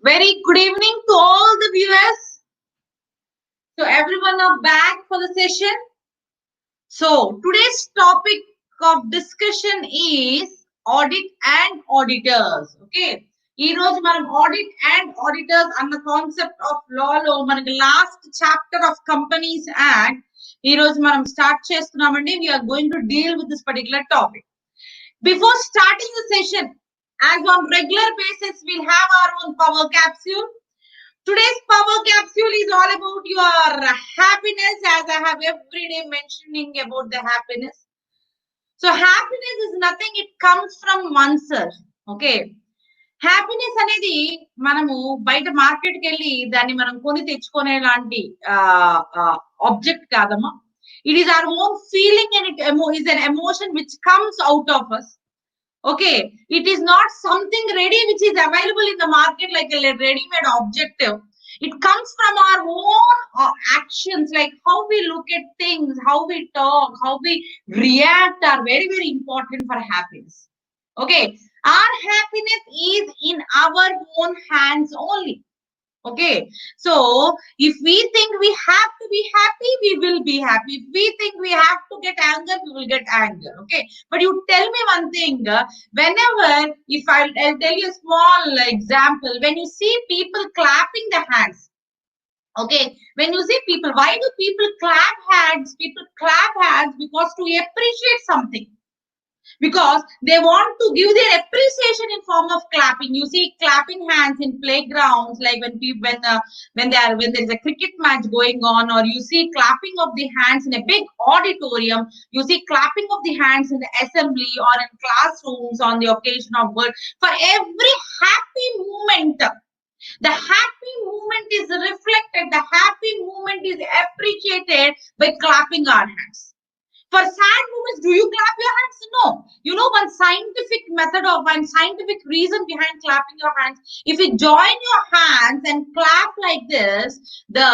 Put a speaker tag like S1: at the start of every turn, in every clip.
S1: Very good evening to all the viewers. So everyone are back for the session. So today's topic of discussion is audit and auditors. Okay. ఈ రోజు మనం audit and auditors అన్న concept of లాలో మనకి last chapter of Companies Act ఈ రోజు మనం start చేస్తున్నామండి. We are going to deal with this particular topic. Before starting the session, as on regular basis, we'll have our own power capsule. Today's power capsule is all about your happiness, as I have every day mentioning about the happiness. So happiness is nothing, it comes from oneself. Okay. Happiness అనేది మనము బయట మార్కెట్కి వెళ్ళి దాన్ని మనం కొని తెచ్చుకునే లాంటి ఆబ్జెక్ట్ కాదమ్మా. It is our own feeling and it is an emotion which comes out of us. Okay, it is not something ready which is available in the market like a ready-made objective. It comes from our own actions, like how we look at things, how we talk, how we react are very, very important for happiness. Okay, our happiness is in our own hands only. Okay, so if we think we have to be happy, we will be happy. If we think we have to get anger, we will get anger. Okay, but you tell me one thing, whenever, if I'll tell you a small example, when you see people clapping their hands, okay, when you see people, why do people clap hands? People clap hands because to appreciate something, because they want to give their appreciation in form of clapping. You see clapping hands in playgrounds, like when people when there is a cricket match going on, or you see clapping of the hands in a big auditorium, you see clapping of the hands in the assembly or in classrooms on the occasion of birth. For every happy moment, the happy moment is reflected, the happy moment is appreciated by clapping our hands. For sad moments, do you clap your hands? No. You know one scientific method or one scientific reason behind clapping your hands. If you join your hands and clap like this, the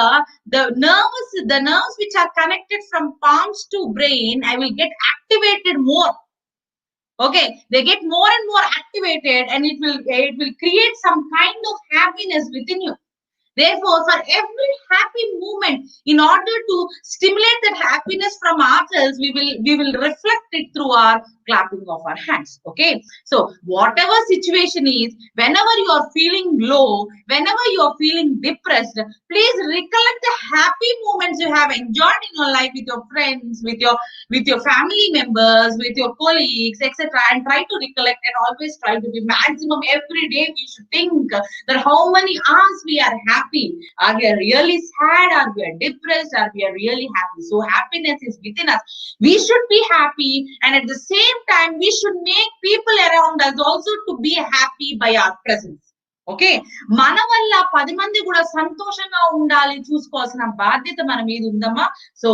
S1: nerves which are connected from palms to brain, I will get activated more. Okay, they get more and more activated, and it will create some kind of happiness within you. Therefore, for every happy moment, in order to stimulate that happiness from ourselves, we will reflect it through our clapping of our hands. Okay, so whatever situation is, whenever you are feeling low, whenever you are feeling depressed, please recollect the happy moments you have enjoyed in your life with your friends, with your family members, with your colleagues, etc., and try to recollect, and always try to be maximum every day. We should think that how many hours we are happy. Are we really sad? Are we depressed? Are we really happy? So happiness is within us. We should be happy, and at the same time we should make people around us also to be happy by our presence. Okay, మన వల్ల 10 మంది కూడా సంతోషంగా ఉండాలి చూసుకోవాల్సిన బాధ్యత మన మీద ఉందమ్మా. So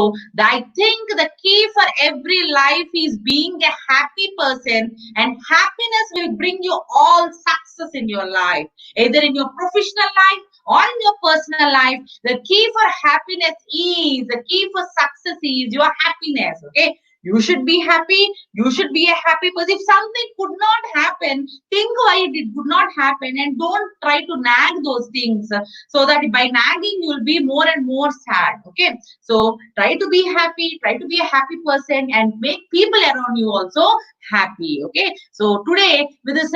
S1: I think the key for every life is being a happy person, and happiness will bring you all success in your life, either in your professional life or in your personal life. The key for happiness is, the key for success is your happiness. Okay, you should be happy, you should be a happy person. If something could not happen, think why it could not happen, and don't try to nag those things, so that by nagging you will be more and more sad. Okay, so try to be happy, try to be a happy person, and make people around you also happy. Okay, so today with this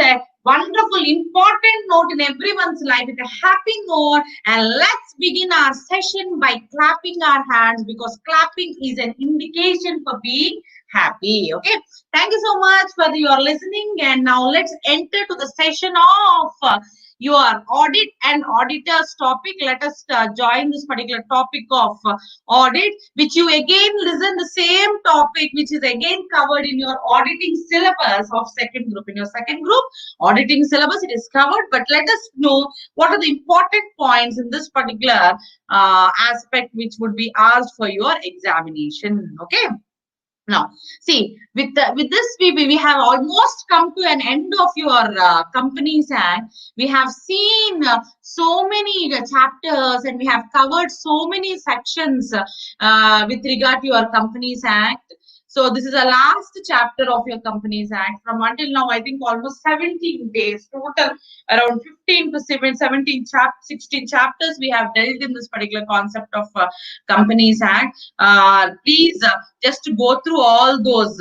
S1: wonderful important note in everyone's life, with a happy note, and let's begin our session by clapping our hands, because clapping is an indication for being happy. Okay, thank you so much for your listening, and now let's enter to the session of your audit and auditors topic. Let us join this particular topic of audit, which you again listen the same topic which is again covered in your auditing syllabus of second group. In your second group auditing syllabus, it is covered, but let us know what are the important points in this particular aspect which would be asked for your examination. Okay, now see, with this we have almost come to an end of your companies act. We have seen so many chapters, and we have covered so many sections with regard to your companies act. So this is the last chapter of your Companies Act. From until now, I think almost 17 days, total around 15 to 17 16 chapters we have dealt in this particular concept of Companies Act. Please just go through all those,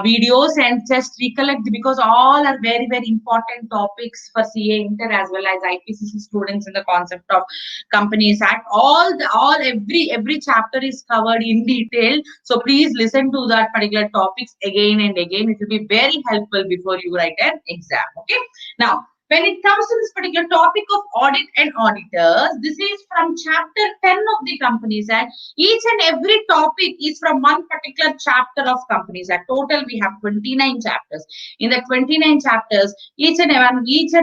S1: videos and just recollect, because all are very, very important topics for CA Inter as well as IPCC students in the concept of Companies Act. Every chapter is covered in detail. So please listen to that particular topics again and again. It will be very helpful before you write an exam. Okay. Now, when it comes to this particular topic of audit and auditors, this is from chapter 10 of the Companies Act. Each and every topic is from one particular chapter of Companies Act. Total, we have 29 chapters. In the 29 chapters, each and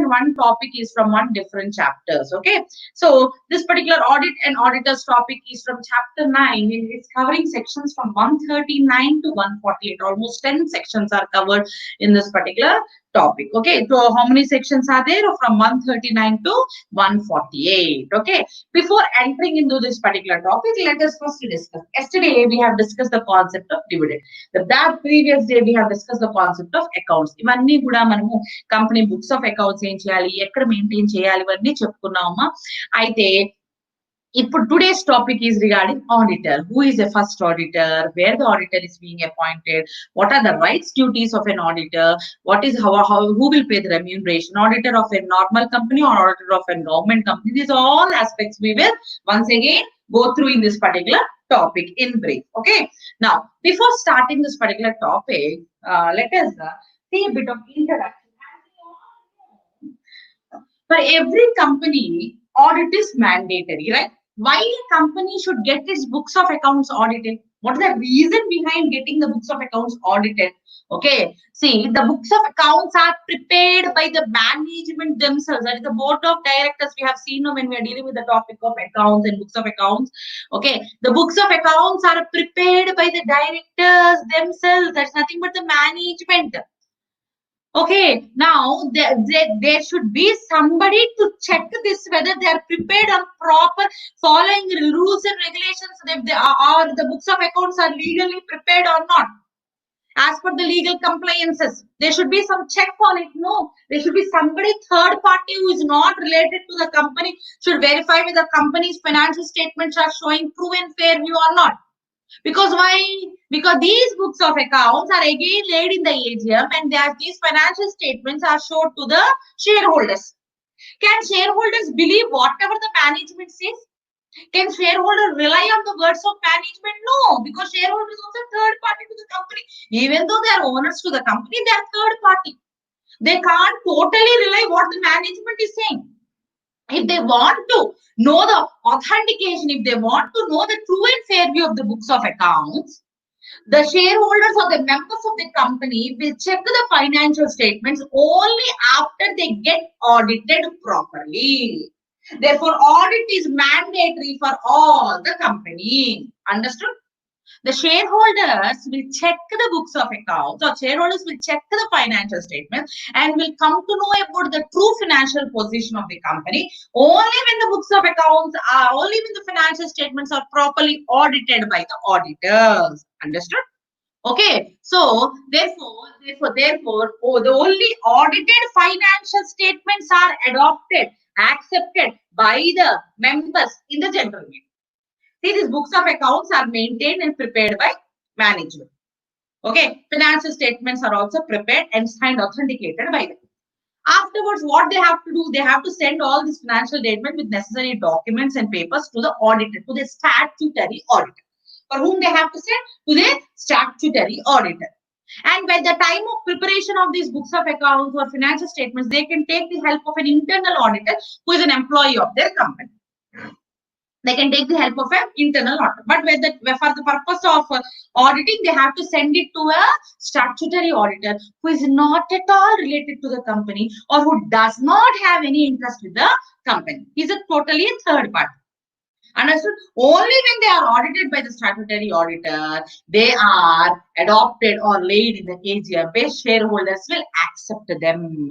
S1: one topic is from one different chapters. Okay. So this particular audit and auditors topic is from chapter 9. It is covering sections from 139 to 148. Almost 10 sections are covered in this particular topic. Okay, so how many sections are there? From 139 to 148. Okay, before entering into this particular topic, let us first discuss. Yesterday we have discussed the concept of dividend. That previous day we have discussed the concept of accounts. ఇవన్నీ కూడా మనము company books of accounts ఏం చేయాలి, ఎక్కడ maintain చేయాలి, ఇవన్నీ చెప్పుకున్నామా. అయితే ఇప్పుడు today's topic is regarding auditor. Who is a first auditor? Where the auditor is being appointed? What are the rights, duties of an auditor? What is who will pay the remuneration? Auditor of a normal company or auditor of a government company? These are all aspects we will once again go through in this particular topic in brief. Okay. Now, before starting this particular topic, let us see a bit of introduction. For every company, audit is mandatory, right? Why a company should get its books of accounts audited? What is the reason behind getting the books of accounts audited? Okay, see, the books of accounts are prepared by the management themselves. That is the board of directors. We have seen when we are dealing with the topic of accounts and books of accounts. Okay, the books of accounts are prepared by the directors themselves. That's nothing but the management. Okay, now there should be somebody to check this, whether they are prepared or proper, following rules and regulations, if they are, or the books of accounts are legally prepared or not. As per the legal compliances, there should be some check on it. No, there should be somebody, third party, who is not related to the company, should verify whether the company's financial statements are showing true and fair view or not. Because why? Because these books of accounts are again laid in the AGM, and these financial statements are shown to the shareholders. Can shareholders believe whatever the management says? Can shareholders rely on the words of management? No, because shareholders are also third party to the company. Even though they are owners to the company, they are third party. They can't totally rely what the management is saying. If they want to know the authentication, if they want to know the true and fair view of the books of accounts, the shareholders or the members of the company will check the financial statements only after they get audited properly. Therefore, audit is mandatory for all the company. Understood? The shareholders will check the books of accounts, or shareholders will check the financial statements and will come to know about the true financial position of the company only when the books of accounts are, only when the financial statements are properly audited by the auditors. Understood? Okay, so therefore, the only audited financial statements are accepted by the members in the general meeting. See, these books of accounts are maintained and prepared by management. Okay, financial statements are also prepared and signed, authenticated by them. Afterwards, what they have to do, they have to send all these financial statements with necessary documents and papers to the auditor, to the statutory auditor. For whom they have to send? To the statutory auditor. And by the time of preparation of these books of accounts or financial statements, they can take the help of an internal auditor who is an employee of their company. They can take the help of an internal auditor. But for the purpose of auditing, they have to send it to a statutory auditor who is not at all related to the company or who does not have any interest with the company. He is a totally third party. Understood? Only when they are audited by the statutory auditor, they are adopted or laid in the AGM where shareholders will accept them.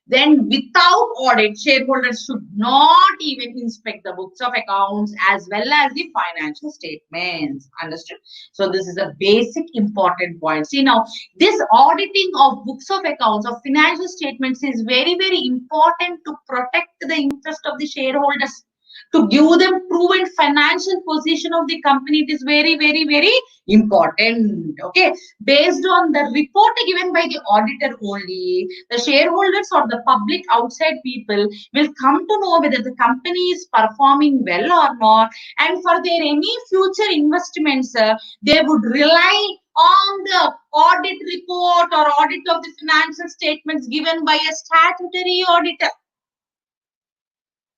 S1: Then without audit, shareholders should not even inspect the books of accounts as well as the financial statements. Understood? So this is a basic important point. See now, this auditing of books of accounts of financial statements is very, very important to protect the interest of the shareholders, to give them proven financial position of the company. It is very, very, very important. Okay, based on the report given by the auditor only, the shareholders or the public outside people will come to know whether the company is performing well or not, and for their any future investments, they would rely on the audit report or audit of the financial statements given by a statutory auditor.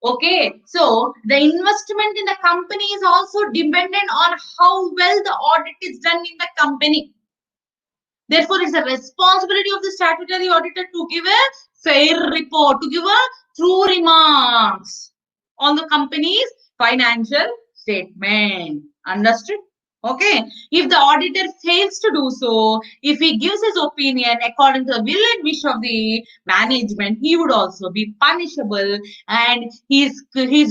S1: Okay, so the investment in the company is also dependent on how well the audit is done in the company. Therefore, it's a responsibility of the statutory auditor to give a fair report, to give a true remarks on the company's financial statement. Understood? Okay, if the auditor fails to do so, if he gives his opinion according to the will and wish of the management, he would also be punishable, and he's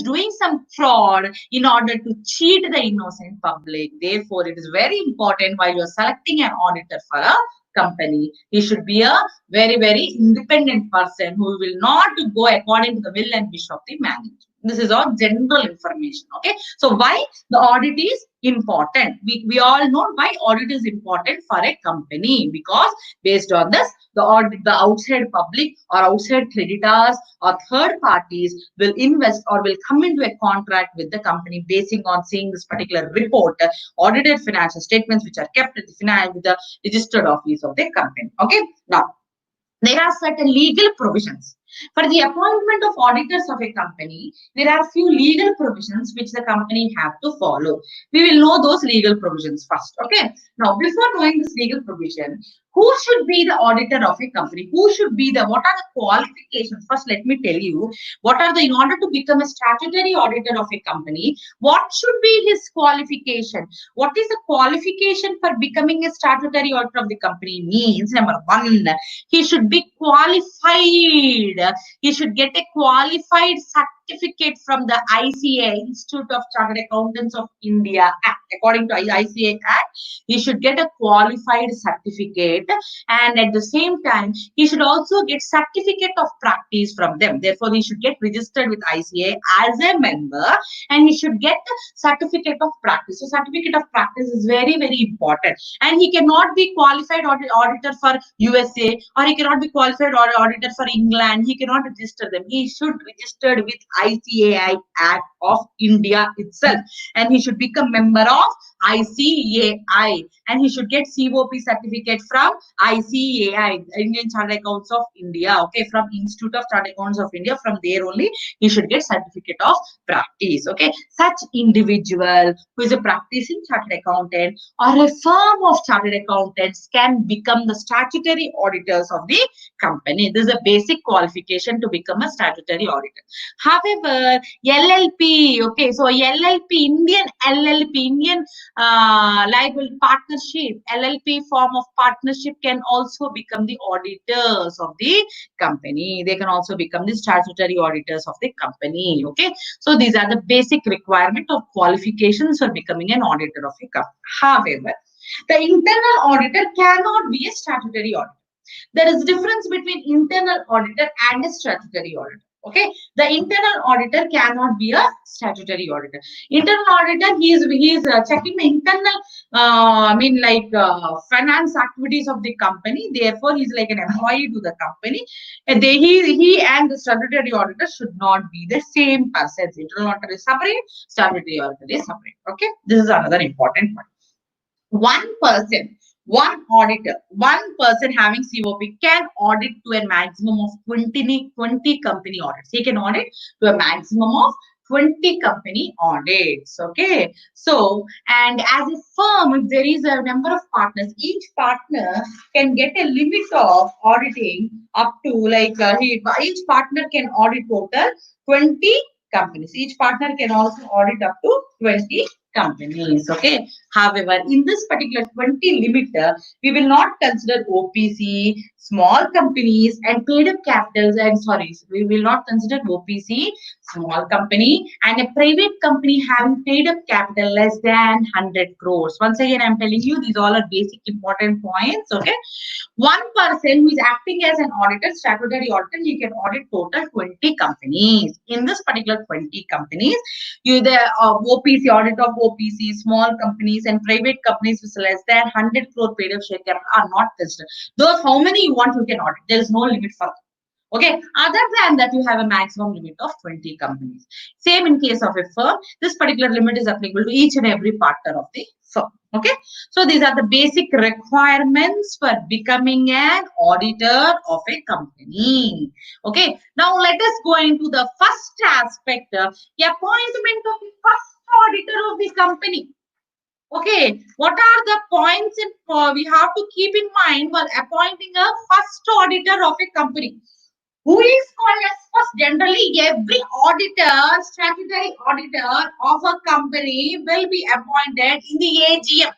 S1: doing some fraud in order to cheat the innocent public. Therefore, it is very important while you're selecting an auditor for a company, he should be a very, very independent person who will not go according to the will and wish of the management. This is all general information. Okay, so why the audit is important? We all know why audit is important for a company, because based on this, the audit, the outside public or outside creditors or third parties will invest or will come into a contract with the company basing on seeing this particular report, audited financial statements which are kept at the registered office of the company. Okay, now there are certain legal provisions for the appointment of auditors of a company. There are few legal provisions which the company have to follow. We will know those legal provisions first. Okay, now before knowing this legal provision, who should be the auditor of a company? Who should be the, what are the qualifications? First, let me tell you what are the, in order to become a statutory auditor of a company, what should be his qualification? What is the qualification for becoming a statutory auditor of the company? Means number one, he should be qualified. He should get a qualified certificate from the ICA, Institute of Chartered Accountants of India Act. According to ICA Act, he should get a qualified certificate, and at the same time, he should also get certificate of practice from them. Therefore, he should get registered with ICA as a member, and he should get the certificate of practice. So, certificate of practice is very, very important, and he cannot be qualified auditor for USA, or he cannot be qualified auditor for England. He cannot register them. He should register with ICAI Act of India itself, and he should become member of ICAI, and he should get COP certificate from ICAI, Indian Chartered Accounts of India. Okay, from Institute of Chartered Accounts of India. From there only he should get certificate of practice. Okay, such individual who is a practicing chartered accountant or a firm of chartered accountants can become the statutory auditors of the company. This is a basic qualification to become a statutory auditor. However, LLP, okay, so LLP, Indian LLP, Indian liable partnership, LLP form of partnership can also become the auditors of the company. They can also become the statutory auditors of the company. Okay, so these are the basic requirement of qualifications for becoming an auditor of a company. However, the internal auditor cannot be a statutory auditor. There is difference between internal auditor and a statutory auditor. Okay, the internal auditor cannot be a statutory auditor. Internal auditor, he is checking the internal, finance activities of the company. Therefore, he's like an employee to the company. And he and the statutory auditor should not be the same person. Internal auditor is separate, statutory auditor is separate. Okay, this is another important point. One auditor, one person having COP can audit to a maximum of 20 company audits. He can audit to a maximum of 20 company audits. Okay, so, and as a firm, if there is a number of partners, each partner can get a limit of auditing up to each partner can audit total 20 companies. Each partner can also audit up to 20 companies. Okay. However, in this particular 20 limit, we will not consider OPC, small companies, and paid up capitals. And sorry, we will not consider OPC, small company, and a private company having paid up capital less than 100 crores. Once again, I'm telling you, these all are basic important points. Okay. One person who is acting as an auditor, statutory auditor, he can audit total 20 companies. In this particular 20 companies, you the OPC, audit of OPC, small companies and private companies with less than 100 crore paid up share capital are not considered. Those how many you want, you can audit. There is no limit for that. Okay, other than that, you have a maximum limit of 20 companies. Same in case of a firm, this particular limit is applicable to each and every partner of the firm. Okay, so these are the basic requirements for becoming an auditor of a company. Okay, now let us go into the first aspect, appointment of the first auditor of the company. Okay, what are the points we have to keep in mind while appointing a first auditor of a company? Who is called as first? Generally, every auditor, statutory auditor of a company will be appointed in the AGM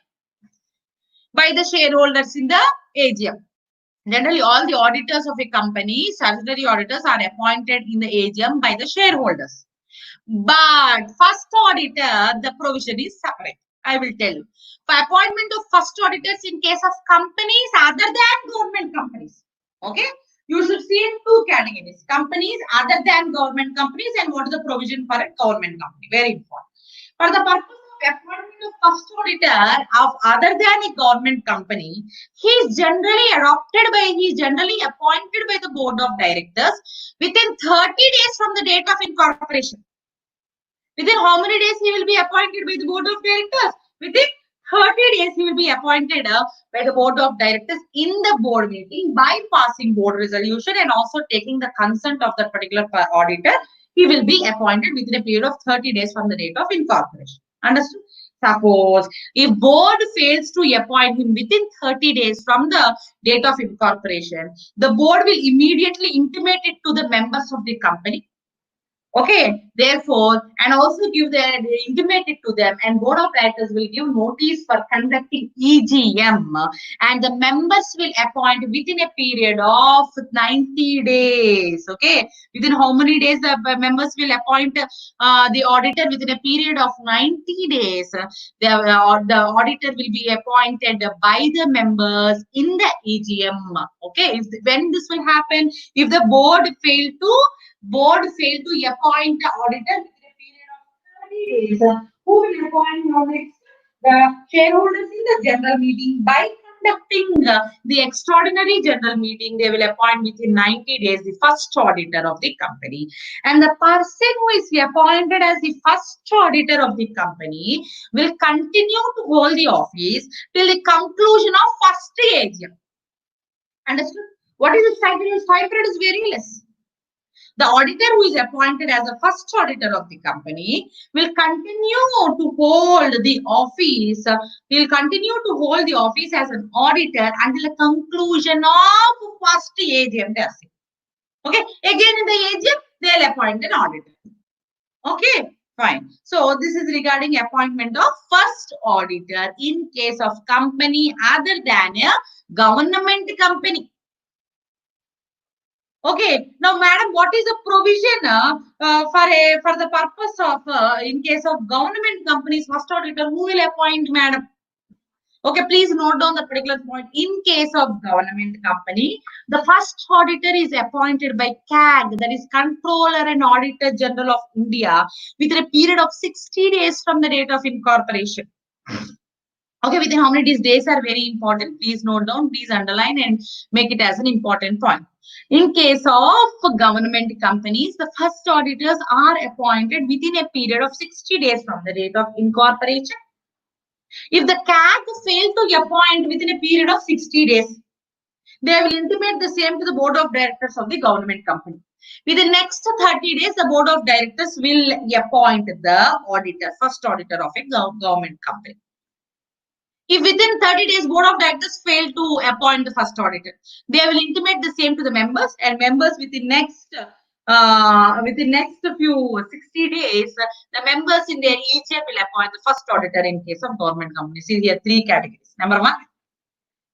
S1: by the shareholders in the AGM. Generally, all the auditors of a company, statutory auditors, are appointed in the AGM by the shareholders. But first auditor, the provision is separate. I will tell you. For appointment of first auditors in case of companies other than government companies. Okay. You should see in two categories. Companies other than government companies and what is the provision for a government company. Very important. For the purpose of appointment of first auditor of other than a government company, he is generally appointed by the board of directors within 30 days from the date of incorporation. Within how many days he will be appointed by the board of directors? Within 30 days he will be appointed by the board of directors in the board meeting by passing board resolution and also taking the consent of that particular auditor. He will be appointed within a period of 30 days from the date of incorporation. Understood? Suppose if board fails to appoint him within 30 days from the date of incorporation, the board will immediately intimate it to the members of the company. Okay, therefore, and also intimate it to them, and board of directors will give notice for conducting EGM, and the members will appoint within a period of 90 days. Okay, within how many days the members will appoint the auditor? Within a period of 90 days, the auditor will be appointed by the members in the EGM. Okay, when this will happen? If the board failed to appoint the auditor within a period of 30 days. Who will appoint next? The shareholders in the general meeting by conducting the extraordinary general meeting. They will appoint within 90 days the first auditor of the company. And the person who is appointed as the first auditor of the company will continue to hold the office till the conclusion of first AGM. Understood? What is the stipend? Stipend is very less. The auditor who is appointed as the first auditor of the company will continue to hold the office. As an auditor until the conclusion of first AGM. Okay. Again in the AGM, they'll appoint an auditor. Okay. Fine. So this is regarding appointment of first auditor in case of company other than a government company. Okay, now madam, what is the provision for the purpose of in case of government companies first auditor? Who will appoint, madam? Okay, please note down the particular point. In case of government company, the first auditor is appointed by CAG, that is Controller and Auditor General of India, within a period of 60 days from the date of incorporation. Okay, within how many days are very important. Please note down, please underline and make it as an important point. In case of government companies, the first auditors are appointed within a period of 60 days from the date of incorporation. If the CAG fails to appoint within a period of 60 days, they will intimate the same to the board of directors of the government company. Within the next 30 days, the board of directors will appoint the auditor, first auditor of a government company. If within 30 days, board of directors fail to appoint the first auditor, they will intimate the same to the members, and members within next within next few 60 days, the members in their EGM will appoint the first auditor in case of government companies. See here, three categories. Number one,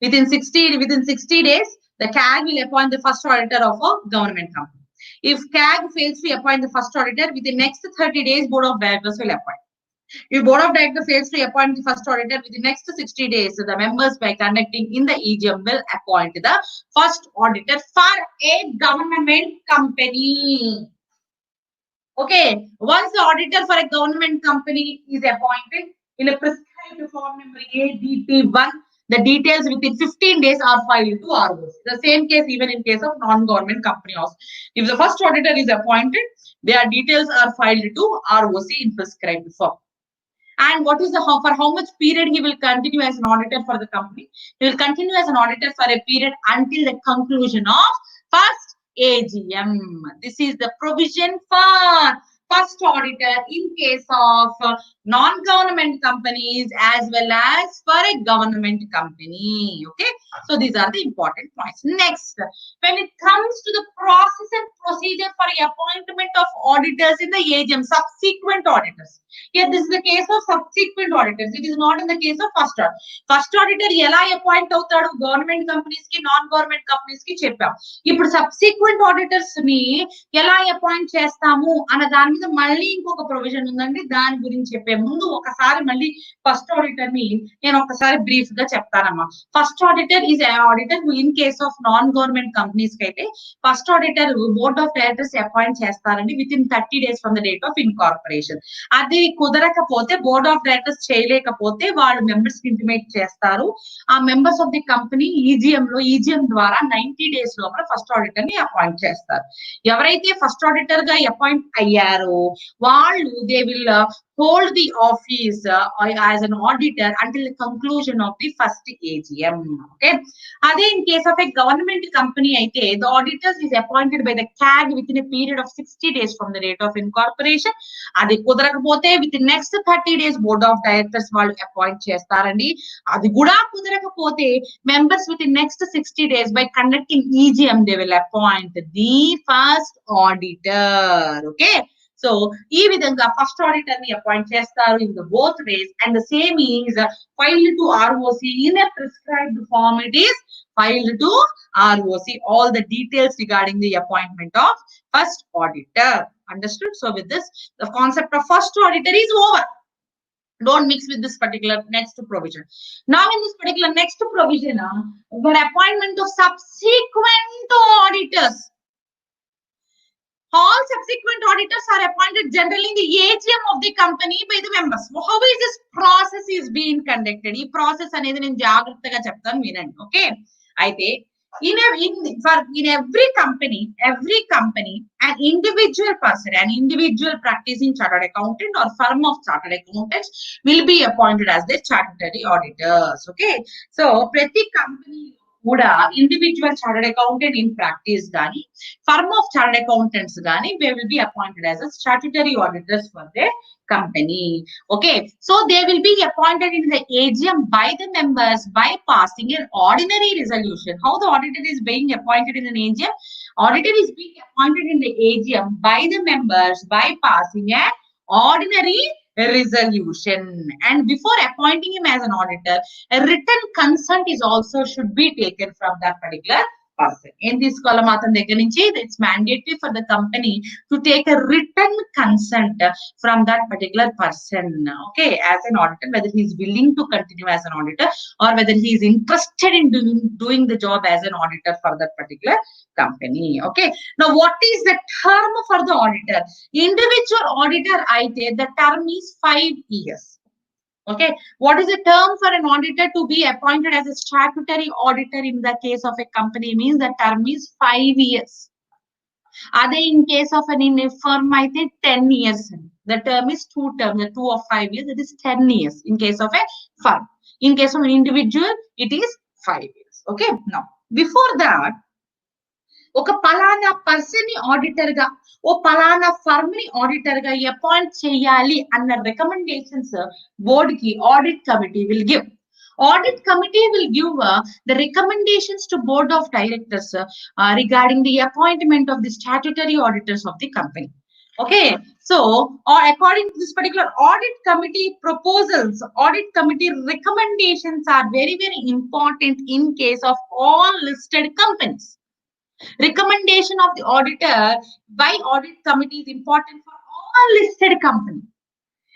S1: within 60 days, the CAG will appoint the first auditor of a government company. If CAG fails to appoint the first auditor, within next 30 days, board of directors will appoint. If board of directors fails to appoint the first auditor within the next 60 days, the members by conducting in the EGM will appoint the first auditor for a government company. Okay, once the auditor for a government company is appointed in a prescribed form number ADP1, the details within 15 days are filed to ROC. The same case even in case of non-government company also. If the first auditor is appointed, their details are filed to ROC in prescribed form. And what is the for how much period he will continue as an auditor for the company? He will continue as an auditor for a period until the conclusion of first AGM. This is the provision for first auditor in case of non-government companies as well as for a government company. Okay, so these are the important points. Next, when it comes to the process and procedure for appointment of auditors in the AGM, subsequent auditors. Here, this is the case of subsequent auditors. It is not in the case of first auditor. First auditor ఎలా appoint అవుతాడు government companies కి non government companies కి చెప్పాం. ఇప్పుడు subsequent auditors ని ఎలా appoint చేస్తాము అన్న దాని మీద మళ్ళీ ఇంకొక ప్రొవిజన్ ఉందండి. దాని గురించి చెప్పే ముందు ఒకసారి మళ్ళీ ఫస్ట్ ఆడిటర్ ని నేను ఒకసారి బ్రీఫ్ గా చెప్తానమ్మా. First auditor is auditor in case of non government companies కి అయితే first auditor board of directors appoint చేస్తారండి within 30 days from the date of incorporation. అది కుదరకపోతే బోర్డ్ ఆఫ్ డైరెక్టర్స్ చేయలేకపోతే వాళ్ళు మెంబర్స్ కి ఇంటిమేట్ చేస్తారు. ఆ members of the company EGM ద్వారా 90 days లోపల ఫస్ట్ ఆడిటర్ ని అపాయింట్ చేస్తారు. ఎవరైతే ఫస్ట్ ఆడిటర్ గా అపాయింట్ అయ్యారో వాళ్ళు they will hold the office as an auditor until the conclusion of the first AGM. Okay. Ade in case of a government company, the auditors is appointed by the CAG within a period of 60 days from the date of incorporation. Adi kudarakapothe within next 30 days board of directors vallu appoint chestarandi. Adi kuda kudarakapothe members within next 60 days by conducting EGM they will appoint the first auditor. Okay. So, ఈ విధంగా first auditor ని appoint చేస్తారు in the both ways, and the same is filed to ROC in a prescribed form. It is filed to ROC all the details regarding the appointment of first auditor. Understood? So, with this, the concept of first auditor is over. Don't mix with this particular next provision. Now, in this particular next provision, the appointment of subsequent auditors. All subsequent auditors are appointed generally in the AGM of the company by the members. How is this process is being conducted? This process అనేది నేను జాగ్రత్తగా చెప్తాను వినండి. Okay. అయితే in every company, an individual person, an individual practicing chartered accountant or firm of chartered accountants will be appointed as their statutory auditors. Okay. So, ప్రతి company కూడా individual chartered accountant in practice గానీ firm of chartered accountants గానీ they will be appointed as a statutory auditors for they company. Okay, so they will be appointed in the AGM by the members by passing an ordinary resolution. How the auditor is being appointed in an AGM? Auditor is being appointed in the AGM by the members by passing an ordinary resolution, and before appointing him as an auditor, a written consent is also should be taken from that particular person. In this column, it's mandatory for the company to take a written consent from that particular person. Okay, as an auditor, whether he is willing to continue as an auditor or whether he is interested in doing the job as an auditor for that particular company. Okay, now what is the term for the auditor? Individual auditor, the term is 5 years. Okay, what is the term for an auditor to be appointed as a statutory auditor in the case of a company? Means the term is 5 years. Are in case of an firm, 10 years. The term is 2 terms, the 2 of 5 years, it is 10 years in case of a firm. In case of an individual, it is 5 years. Okay, now before that, ఒక పలానా person ని auditor గా ఓ పలానా firm ని auditor గా appoint చేయాలి అన్న recommendations board కి audit committee will give. Audit committee will give the recommendations to board of directors regarding the appointment of the statutory auditors of the company. Okay, so or according to this particular audit committee proposals, audit committee recommendations are very, very important in case of all listed companies. Recommendation of the auditor by audit committee is important for all listed companies.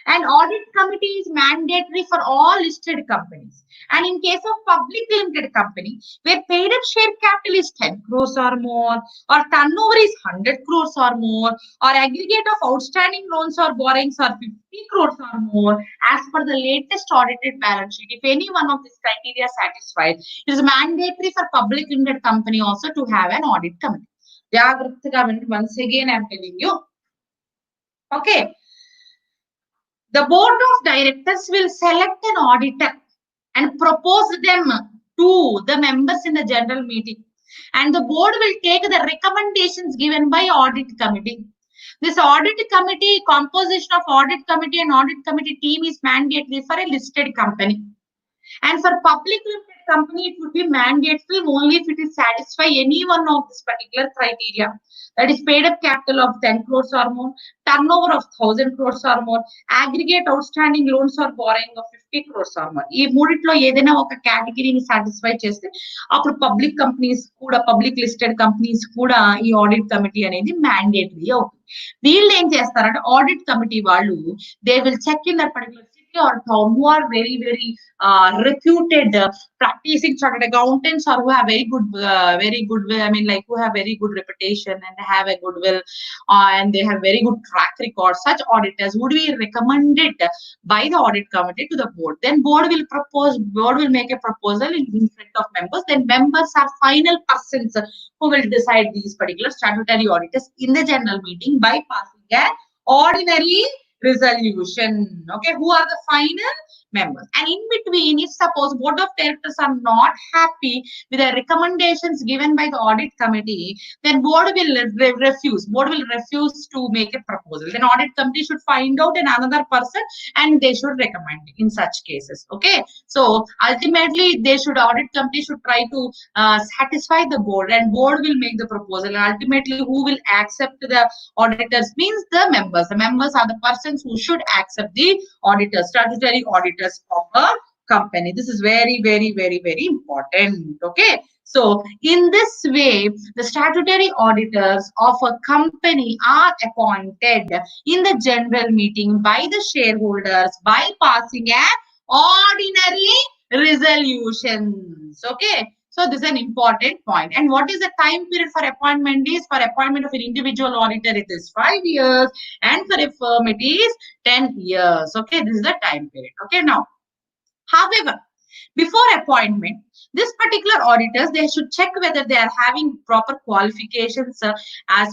S1: And audit committee is mandatory for all listed companies. And in case of public limited company, where paid up share capital is 10 crores or more, or turnover is 100 crores or more, or aggregate of outstanding loans or borrowings are 50 crores or more, as per the latest audited balance sheet, if any one of these criteria is satisfied, it is mandatory for public limited company also to have an audit committee. Once again, I am telling you. Okay. The board of directors will select an auditor and propose them to the members in the general meeting. And the board will take the recommendations given by audit committee. This audit committee, composition of audit committee and audit committee team is mandatory for a listed company. And for public limited company, it would be mandatory only if it is satisfy any one of this particular criteria. That is paid up capital of 10 crores or more, turnover of 1000 crores or more, aggregate outstanding loans or borrowing of 50 crores or more. ఈ మూడిట్లో ఏదైనా ఒక కేటగిరీని satisfy చేస్తే అప్పుడు public companies కూడా public listed companies కూడా ఈ audit committee అనేది మ్యాండేటరీ అవుతుంది. వీళ్ళు ఏం చేస్తారంటే ఆడిట్ కమిటీ వాళ్ళు they will check in that particular or who are very, very reputed practicing chartered accountants or who have very good, I mean, like who have very good reputation and have a goodwill and they have very good track record. Such auditors would be recommended by the audit committee to the board. Then board will make a proposal in front of members. Then members are final persons who will decide these particular statutory auditors in the general meeting by passing an ordinary resolution. Okay, who are the final members? And in between, if suppose board of directors are not happy with the recommendations given by the audit committee, then board will refuse to make a proposal. Then audit committee should find out another person and they should recommend in such cases. Okay, so ultimately audit committee should try to satisfy the board, and board will make the proposal, and ultimately who will accept the auditors means the members. The members are the persons who should accept the auditors, statutory auditors of a company. This is very, very, very, very important. Okay, so in this way the statutory auditors of a company are appointed in the general meeting by the shareholders by passing an ordinary resolutions. Okay, so this is an important point. And what is the time period for appointment? Is for appointment of an individual auditor, it is 5 years, and for a firm it is 10 years. Okay, this is the time period. Okay, now, however, before appointment, this particular auditors, they should check whether they are having proper qualifications as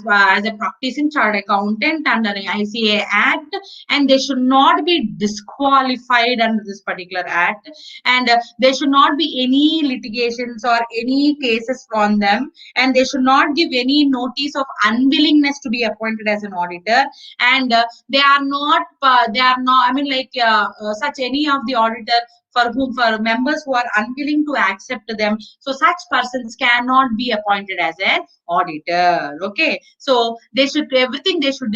S1: a practicing chartered accountant under the ICA Act, and they should not be disqualified under this particular act, and there should not be any litigations or any cases on them, and they should not give any notice of unwillingness to be appointed as an auditor, and they are not I mean, like such any of the auditor for members who are unwilling to accept them, so such persons cannot be appointed as an auditor. Okay, so they should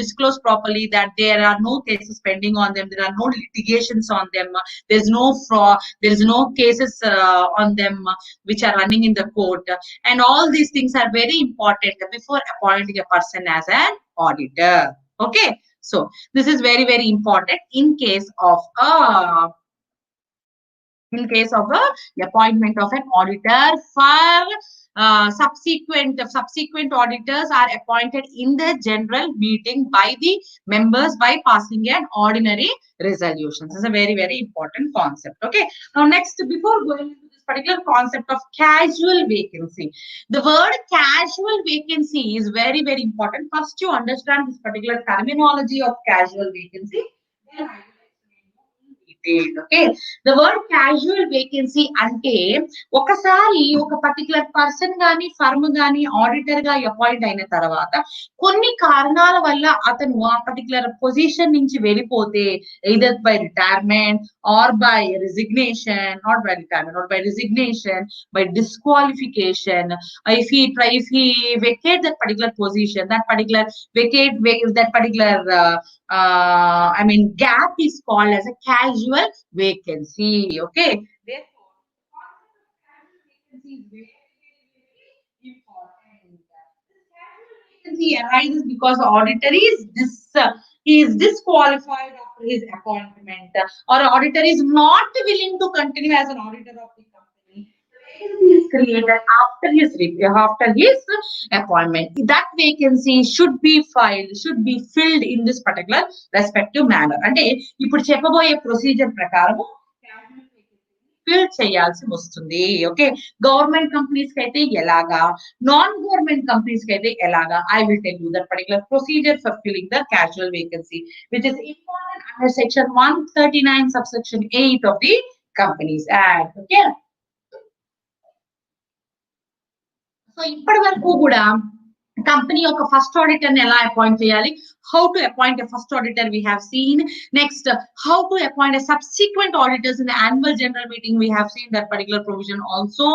S1: disclose properly that there are no cases pending on them, there are no litigations on them, there's no fraud, there's no cases on them which are running in the court, and all these things are very important before appointing a person as an auditor. Okay, so this is very, very important in case of the appointment of an auditor. For subsequent auditors are appointed in the general meeting by the members by passing an ordinary resolution. This is a very, very important concept. Okay, now next, before going into this particular concept of casual vacancy, the word casual vacancy is very, very important. First you understand this particular terminology of casual vacancy, then I will explain you in detailed. Okay, the word casual vacancy ante ఒకసారి ఒక particular person గాని firm గాని auditor గా appoint అయిన తర్వాత కొన్ని కారణాల వల్ల అతను ఆ పర్టికులర్ పొజిషన్ నుంచి వెళ్ళిపోతే either by retirement or by resignation, not by retirement, not by resignation, by disqualification. If he vacate that particular position, that particular that particular I mean gap is called as a casual vacancy. Okay, therefore vacancy is very, very important. This casual vacancy arises because the auditor is he is disqualified after his appointment, or auditor is not willing to continue as an auditor of the company. The vacancy is created after his appointment. That vacancy should be filled in this particular respective manner. అంటే ఇప్పుడు చెప్పబోయే procedure ప్రకారము fill చేయాల్సి వస్తుంది. Okay, government companies కి అయితే ఎలాగా, non government companies కి అయితే ఎలాగా, I will tell you that particular procedure for filling the casual vacancy which is important under section 139 subsection 8 of the Companies Act. Okay, so ఇప్పటి వరకు కూడా కంపెనీ యొక్క ఫస్ట్ ఆడిటర్ ని ఎలా అపాయింట్ చేయాలి, how to appoint a first auditor we have seen. Next, how to appoint a subsequent auditors in the annual general meeting, we have seen that particular provision also.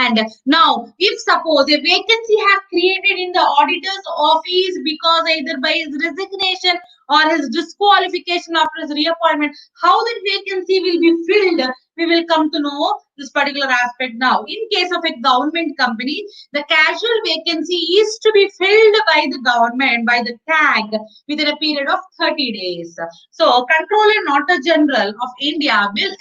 S1: And now if suppose a vacancy have created in the auditor's office because either by his resignation or his disqualification after his reappointment, how that vacancy will be filled, we will come to know this particular aspect now. In case of a government company, the casual vacancy is to be filled by the government, by the CAG, within a period of 30 days. So, Controller Auditor General of India will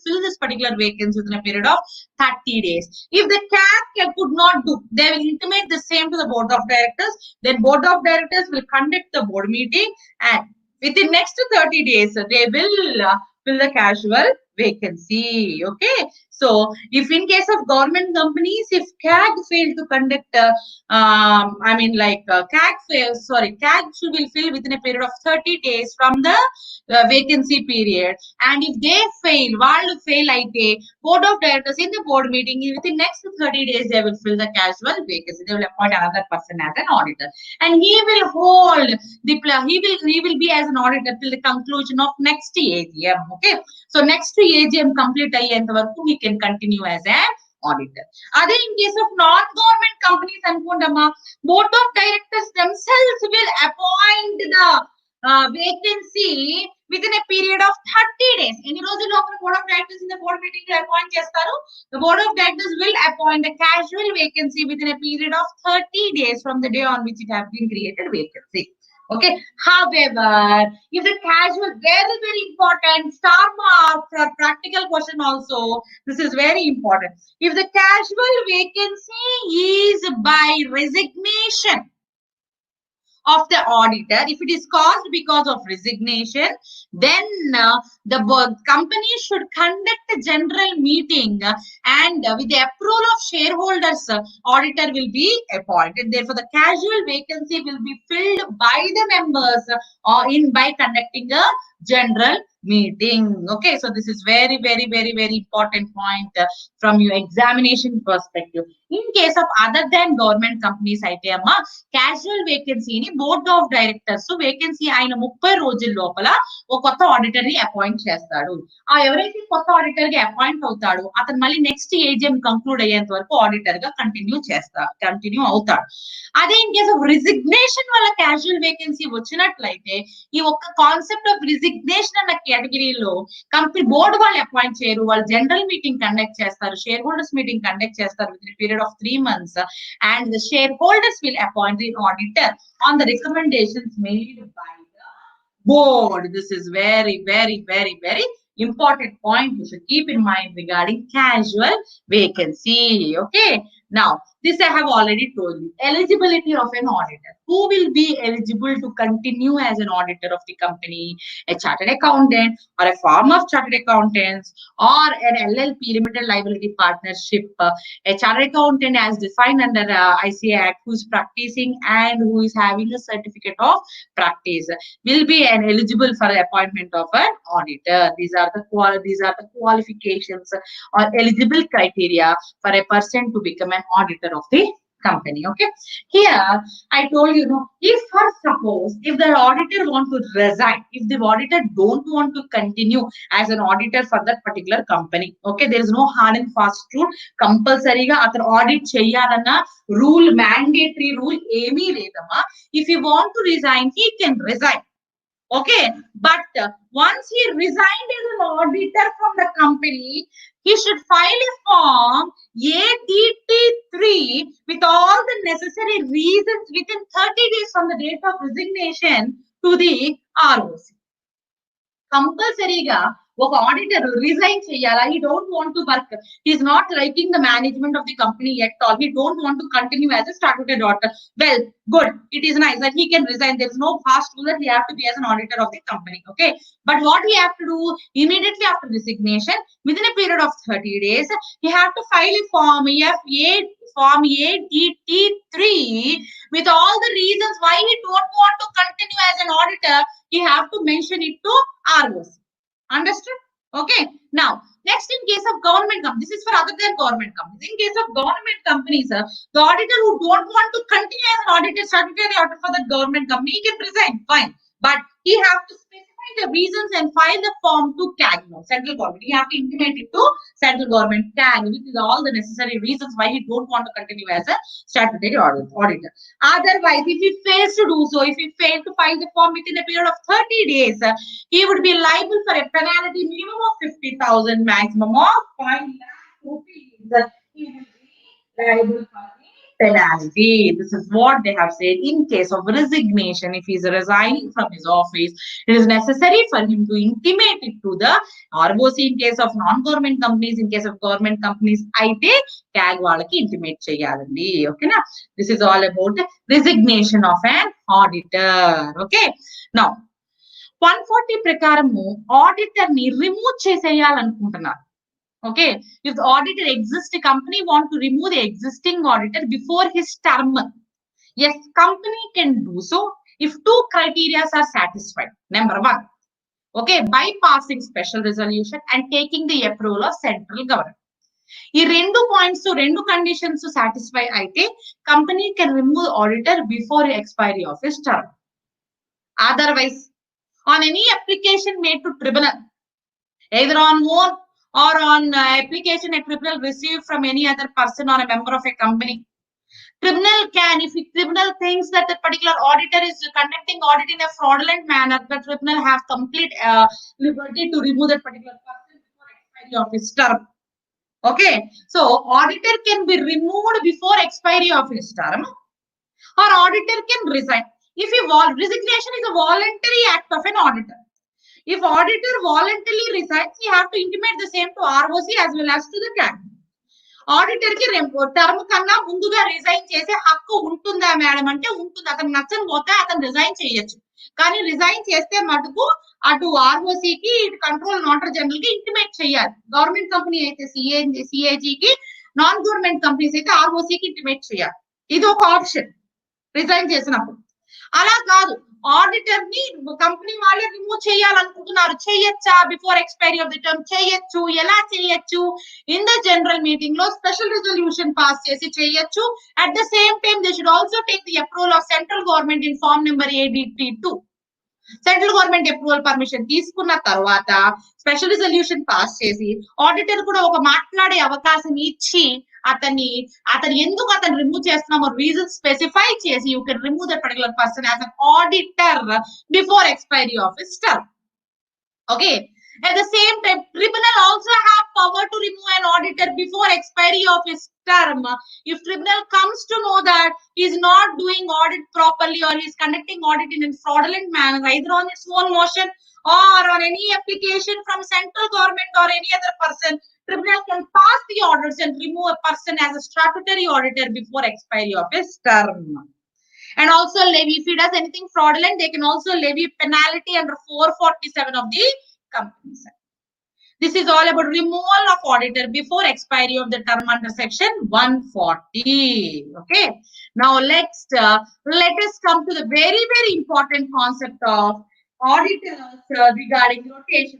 S1: fill this particular vacancy within a period of 30 days. If the CAG could not do, they will intimate the same to the Board of Directors. Then Board of Directors will conduct the board meeting, and within next 30 days, they will fill the casual vacancy. Okay, so if in case of government companies, if CAG failed to conduct CAG will fill within a period of 30 days from the vacancy period, and if they fail aite Board of Directors in the board meeting within next 30 days they will fill the casual vacancy. They will appoint another person as an auditor, and he will be as an auditor till the conclusion of next AGM. Okay, so next AGM complete ayyenta varaku he can continue as an auditor. Other in case of non-government companies ankundamma, Board of Directors themselves will appoint the vacancy within a period of 30 days. Any రోజుల లోపల Board of Directors in the board meeting appoint చేస్తారు. The Board of Directors will appoint a casual vacancy within a period of 30 days from the day on which it has been created vacancy. Okay, however, if the casual, very, very important, star mark for practical question also, this is very important. If the casual vacancy is by resignation of the auditor, if it is caused because of resignation, then the company should conduct a general meeting, and with the approval of shareholders, auditor will be appointed. Therefore, the casual vacancy will be filled by the members by conducting a general meeting. Okay, so this is very, very, very, very important point from your examination perspective. In case of other than government companies, అయితే అమ్మా casual vacancy ని Board of Directors vacancy ఆయన 30 రోజుల లోపల ఒక కొత్త auditor ని appoint చేస్తాడు. ఎవరైతే కొత్త ఆడిటర్ గా అపాయింట్ అవుతాడో అతను మళ్ళీ నెక్స్ట్ ఏజిఎం కంక్లూడ్ అయ్యేంత వరకు ఆడిటర్ గా కంటిన్యూ అవుతాడు. అదే ఇన్ కేస్ ఆఫ్ రిజిగ్నేషన్ వల్ల క్యాజువల్ వేకెన్సీ వచ్చినట్లయితే ఈ ఒక్క కాన్సెప్ట్ ఆఫ్ రిజిగ్నేషన్ అన్న కేటగిరీలో కంపెనీ బోర్డు వాళ్ళు అపాయింట్ చేయరు, వాళ్ళు జనరల్ మీటింగ్ కండక్ట్ చేస్తారు, షేర్ హోల్డర్స్ మీటింగ్ కండక్ట్ చేస్తారు with period of 3 months, and the shareholders will appoint the auditor on the recommendations made by the board. This is very, very, very, very important point you should keep in mind regarding casual vacancy. Okay, now this I have already told you. Eligibility of an auditor. who will be eligible to continue as an auditor of the company? A chartered accountant or a firm of chartered accountants or an LLP, limited liability partnership, a chartered accountant as defined under ICA Act, who is practicing and who is having a certificate of practice will be an eligible for the appointment of an auditor. These are the qualifications or eligible criteria for a person to become an auditor of the company. Okay, here I told you, if for suppose if the auditor want to resign, if the auditor don't want to continue as an auditor for that particular company, okay, there is no hard and fast rule. Compulsory ga atar audit cheyalana rule, mandatory rule emi ledamma. If he want to resign, he can resign. Okay, but once he resigned as an auditor from the company, he should file a form ADT3 with all the necessary reasons within 30 days from the date of resignation to the ROC. కంపల్సరీగా ఒక auditor resign చేయాలా? He don't want to work. He is not liking the management of the company at all. He don't want to continue as a statutory auditor. Well, good. It is nice that he can resign. There is no fast rule that he have to be as an auditor of the company. Okay, but what he have to do immediately after resignation, within a period of 30 days, he have to file a form Form ADT3 with all the reasons why he don't want to continue as an auditor. He have to mention it to ROC. Understood? Okay. Now, next, in case of government companies, this is for other than government companies. In case of government companies, the auditor who don't want to continue as an auditor, statutory auditor for the government company, he can resign. Fine. But he have to specify the reasons and file the form to CAG, central government. He have to intimate it to central government CAG, which is all the necessary reasons why he don't want to continue as a statutory auditor. Otherwise, if he fails to do so, if he fails to file the form within a period of 30 days, he would be liable for a penalty minimum of 50,000, maximum of 5 lakh rupees. He will be liable for the penalty. This is what they have said. In case of resignation, if he is resigning from his office, it is necessary for him to intimate it to the ROC. In case of non-government companies, in case of government companies, అయితే CAG వాళ్ళకి intimate చేయాలండి. ఓకేనా? This is all about the resignation of an auditor. Okay. Now, 140 ప్రకారము auditor ని remove చేసేయాలనుకుంటున్నారు. Okay, if the auditor exists, the company want to remove the existing auditor before his term. Yes, company can do so if two criteria are satisfied. Number one, okay, bypassing special resolution and taking the approval of central government. ఈ రెండు points, రెండు conditions satisfy అయితే company can remove auditor before expiry of his term. Otherwise, on any application made to tribunal, either on own or on application a tribunal received from any other person or a member of a company, tribunal can, if the tribunal thinks that the particular auditor is conducting audit in a fraudulent manner, the tribunal have complete liberty to remove that particular person before expiry of his term. Okay, so auditor can be removed before expiry of his term, or auditor can resign. If resignation is a voluntary act of an auditor. If auditor voluntarily resigns, he have to intimate the same to ROC as well as to the CAG. Auditor కి term కన్నా ముందుగా resign చేసే హక్కు ఉంటుందా madam అంటే ఉంటుంది. అతను నచ్చని పోతే అతను రిజైన్ చేయొచ్చు. కానీ రిజైన్ చేస్తే మటుకు అటు ఆర్ఓసికి, ఇటు కంట్రోల్ ఆడిటర్ జనరల్ కి ఇంటిమేట్ చేయాలి. గవర్నమెంట్ కంపెనీ అయితే సిఏజీకి, నాన్ గవర్నమెంట్ కంపెనీస్ అయితే ఆర్ఓసికి ఇంటిమేట్ చేయాలి. ఇది ఒక ఆప్షన్ రిజైన్ చేసినప్పుడు. అలా కాదు, ఆడిటర్ ని కంపెనీ వాళ్ళే రిమూవ్ చేయాలనుకుంటున్నారు, చేయొచ్చా before expiry of the term? చేయొచ్చు. ఎలా చేయొచ్చు? ఇన్ ద జనరల్ మీటింగ్ లో స్పెషల్ రిజల్యూషన్ పాస్ చేసి చేయొచ్చు. At the same time they should also take the approval of central government in form number ADT2. Central government approval permission తీసుకున్న తర్వాత special resolution pass చేసి auditor కూడా ఒక మాట్లాడే అవకాశం ఇచ్చి అతను ఎందుకు అతను రిమూవ్ చేస్తున్నామో రీజన్ స్పెసిఫై చేసి you can remove that particular person as an auditor before expiry of his term. Okay, at the same time, tribunal also have power to remove an auditor before expiry of his term. If tribunal comes to know that he is not doing audit properly or he is conducting audit in a fraudulent manner, either on its own motion or on any application from central government or any other person, tribunal can pass the orders and remove a person as a statutory auditor before expiry of his term. And also levy, if he does anything fraudulent, they can also levy penalty under 447 of the Companies Act. This is all about removal of auditor before expiry of the term under section 140. Okay. Now let us come to the very, very important concept of auditors regarding rotation.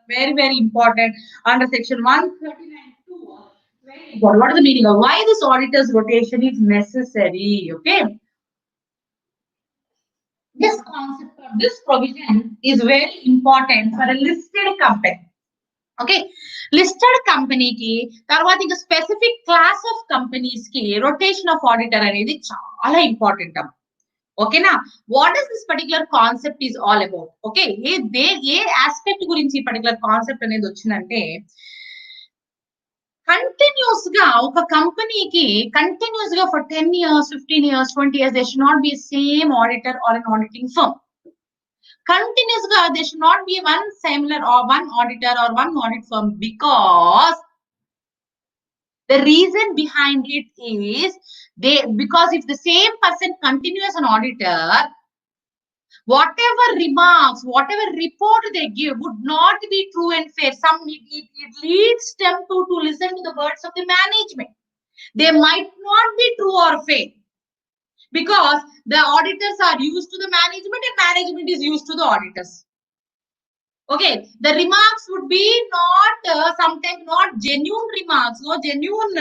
S1: Very, very important under section 139.2. Very important. What is the meaning of why this auditor's rotation is necessary? Okay. This concept or this provision is very important for a listed company. Okay listed కంపెనీకి తర్వాత ఇంకా specific class of companies కి rotation of auditor అనేది చాలా important అమ్మ ఓకేనా what is this particular concept is all about okay a aspect గురించి particular concept అనేది వచ్చిందంటే కంటిన్యూస్ గా ఒక కంపెనీకి కంటిన్యూస్ గా for 10 years 15 years 20 years they should not be same auditor or an auditing firm continuously there should not be one similar or one auditor or one audit firm because the reason behind it is because if the same person continues an auditor, whatever remarks, whatever report they give would not be true and fair. It leads them to listen to the words of the management. They might not be true or fair. Because the auditors are used to the management and management is used to the auditors. Okay, the remarks would be not sometimes not genuine remarks, no genuine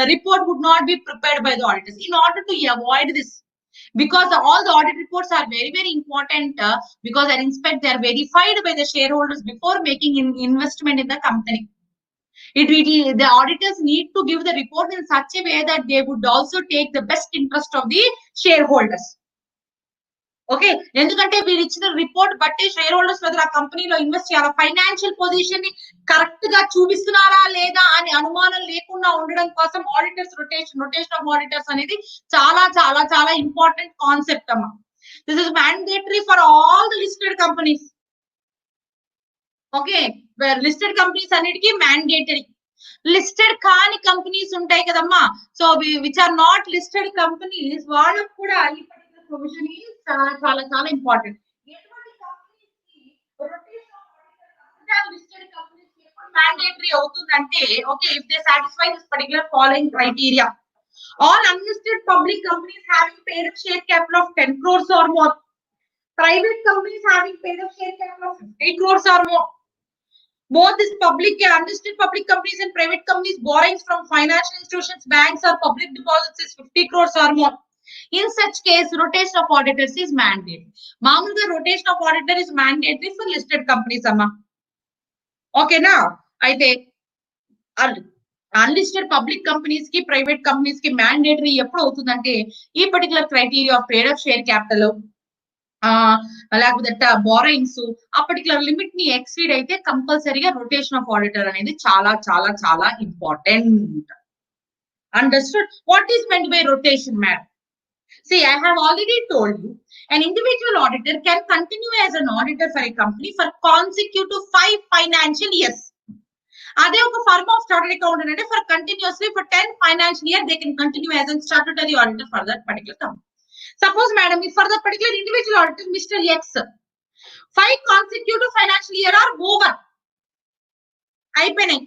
S1: report would not be prepared by the auditors. In order to avoid this, because all the audit reports are very, very important because they inspect, they are verified by the shareholders before making investment in the company. The auditors need to give the report in such a way that they would also take the best interest of the shareholders. Okay ఎందుకంటే వీళ్ళు ఇచ్చిన report బట్టి share holders వద్ద ఆ కంపెనీలో invest చేయాలి financial position ని correct గా చూపిస్తున్నారా లేదా అని అనుమానం లేకుండా ఉండడం కోసం ఆడిటర్స్ రొటేషన్ ఆఫ్ ఆడిటర్స్ అనేది చాలా చాలా చాలా ఇంపార్టెంట్ కాన్సెప్ట్ అమ్మా this is mandatory for all the listed companies okay listed companies అన్నిటికీ మ్యాండేటరీ లిస్టెడ్ కాని కంపెనీస్ ఉంటాయి కదమ్మా so which are not listed companies వాళ్ళకు కూడా ఈ పర్టికులర్ ప్రొవిజన్ చాలా చాలా చాలా ఇంపార్టెంట్ ఎటువంటి కంపెనీస్ కి rotation of auditor listed companies కి ఎప్పుడు మ్యాండేటరీ అవుతుందంటే okay if they satisfy this particular following criteria all unlisted public companies having paid up share capital of 10 crores or more private companies having paid up share capital of 50 crores or more both this public and unlisted public companies and private companies borrowings from financial institutions banks or public deposits is 50 crores or more in such case rotation of auditors is mandatory మామూలుగా rotation of auditor is mandatory for listed companies అమ్మా ఓకేనా అయితే unlisted public companies కి private companies కి mandatory ఎప్పుడు అవుతుందంటే ఈ particular criteria of paid up share capital లేకపోతే బారోయింగ్స్ ఆ పర్టికులర్ లిమిట్ ని ఎక్సీడ్ అయితే కంపల్సరీగా రొటేషన్ ఆఫ్ ఆడిటర్ అనేది చాలా చాలా చాలా important understood what is meant by rotation madam See, I have already told you, an individual auditor can continue as an auditor for a company for consecutive 5 financial years. అదే ఒక firm of chartered accountant అంటే for continuously for 10 financial year they can continue as a statutory auditor for that particular company. Suppose, madam, if for the particular individual auditor, Mr. X, 5 consecutive financial year are over.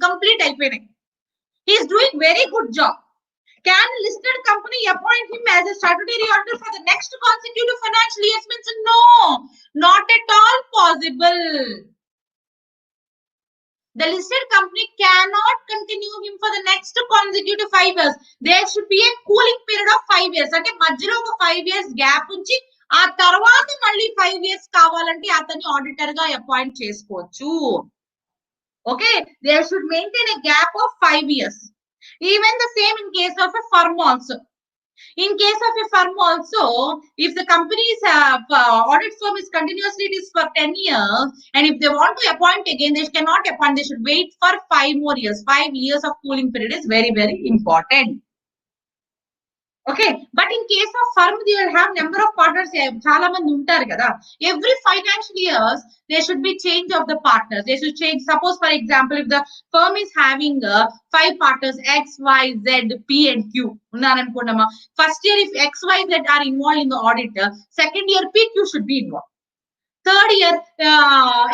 S1: Complete అయిపోయినాయి. He is doing very good job. Can a listed company appoint him as a statutory auditor for the next consecutive financial years? Means no, not at all possible. The listed company cannot continue him for the next consecutive 5 years. There should be a cooling period of 5 years. అంటే మధ్యలో ఒక 5 years gap ఉంచి ఆ తర్వాత మళ్ళీ 5 years కావాలంటే అతన్ని auditor గా అపాయింట్ చేసుకోవచ్చు. Okay, they should maintain a gap of 5 years. Even the same in case of a firm also. In case of a firm also, if the company's audit firm is continuously it is for 10 years, and if they want to appoint again, they cannot appoint. They should wait for 5 more years. 5 years of cooling period is very, very important. Okay, but in case of firm, they will have number of partners. Chala mandi untaru kada. Every financial years, there should be change of the partners. They should change. Suppose, for example, if the firm is having 5 partners X, Y, Z, P, and Q. First year, if X, Y, Z are involved in the audit, second year P, Q should be involved. Third year,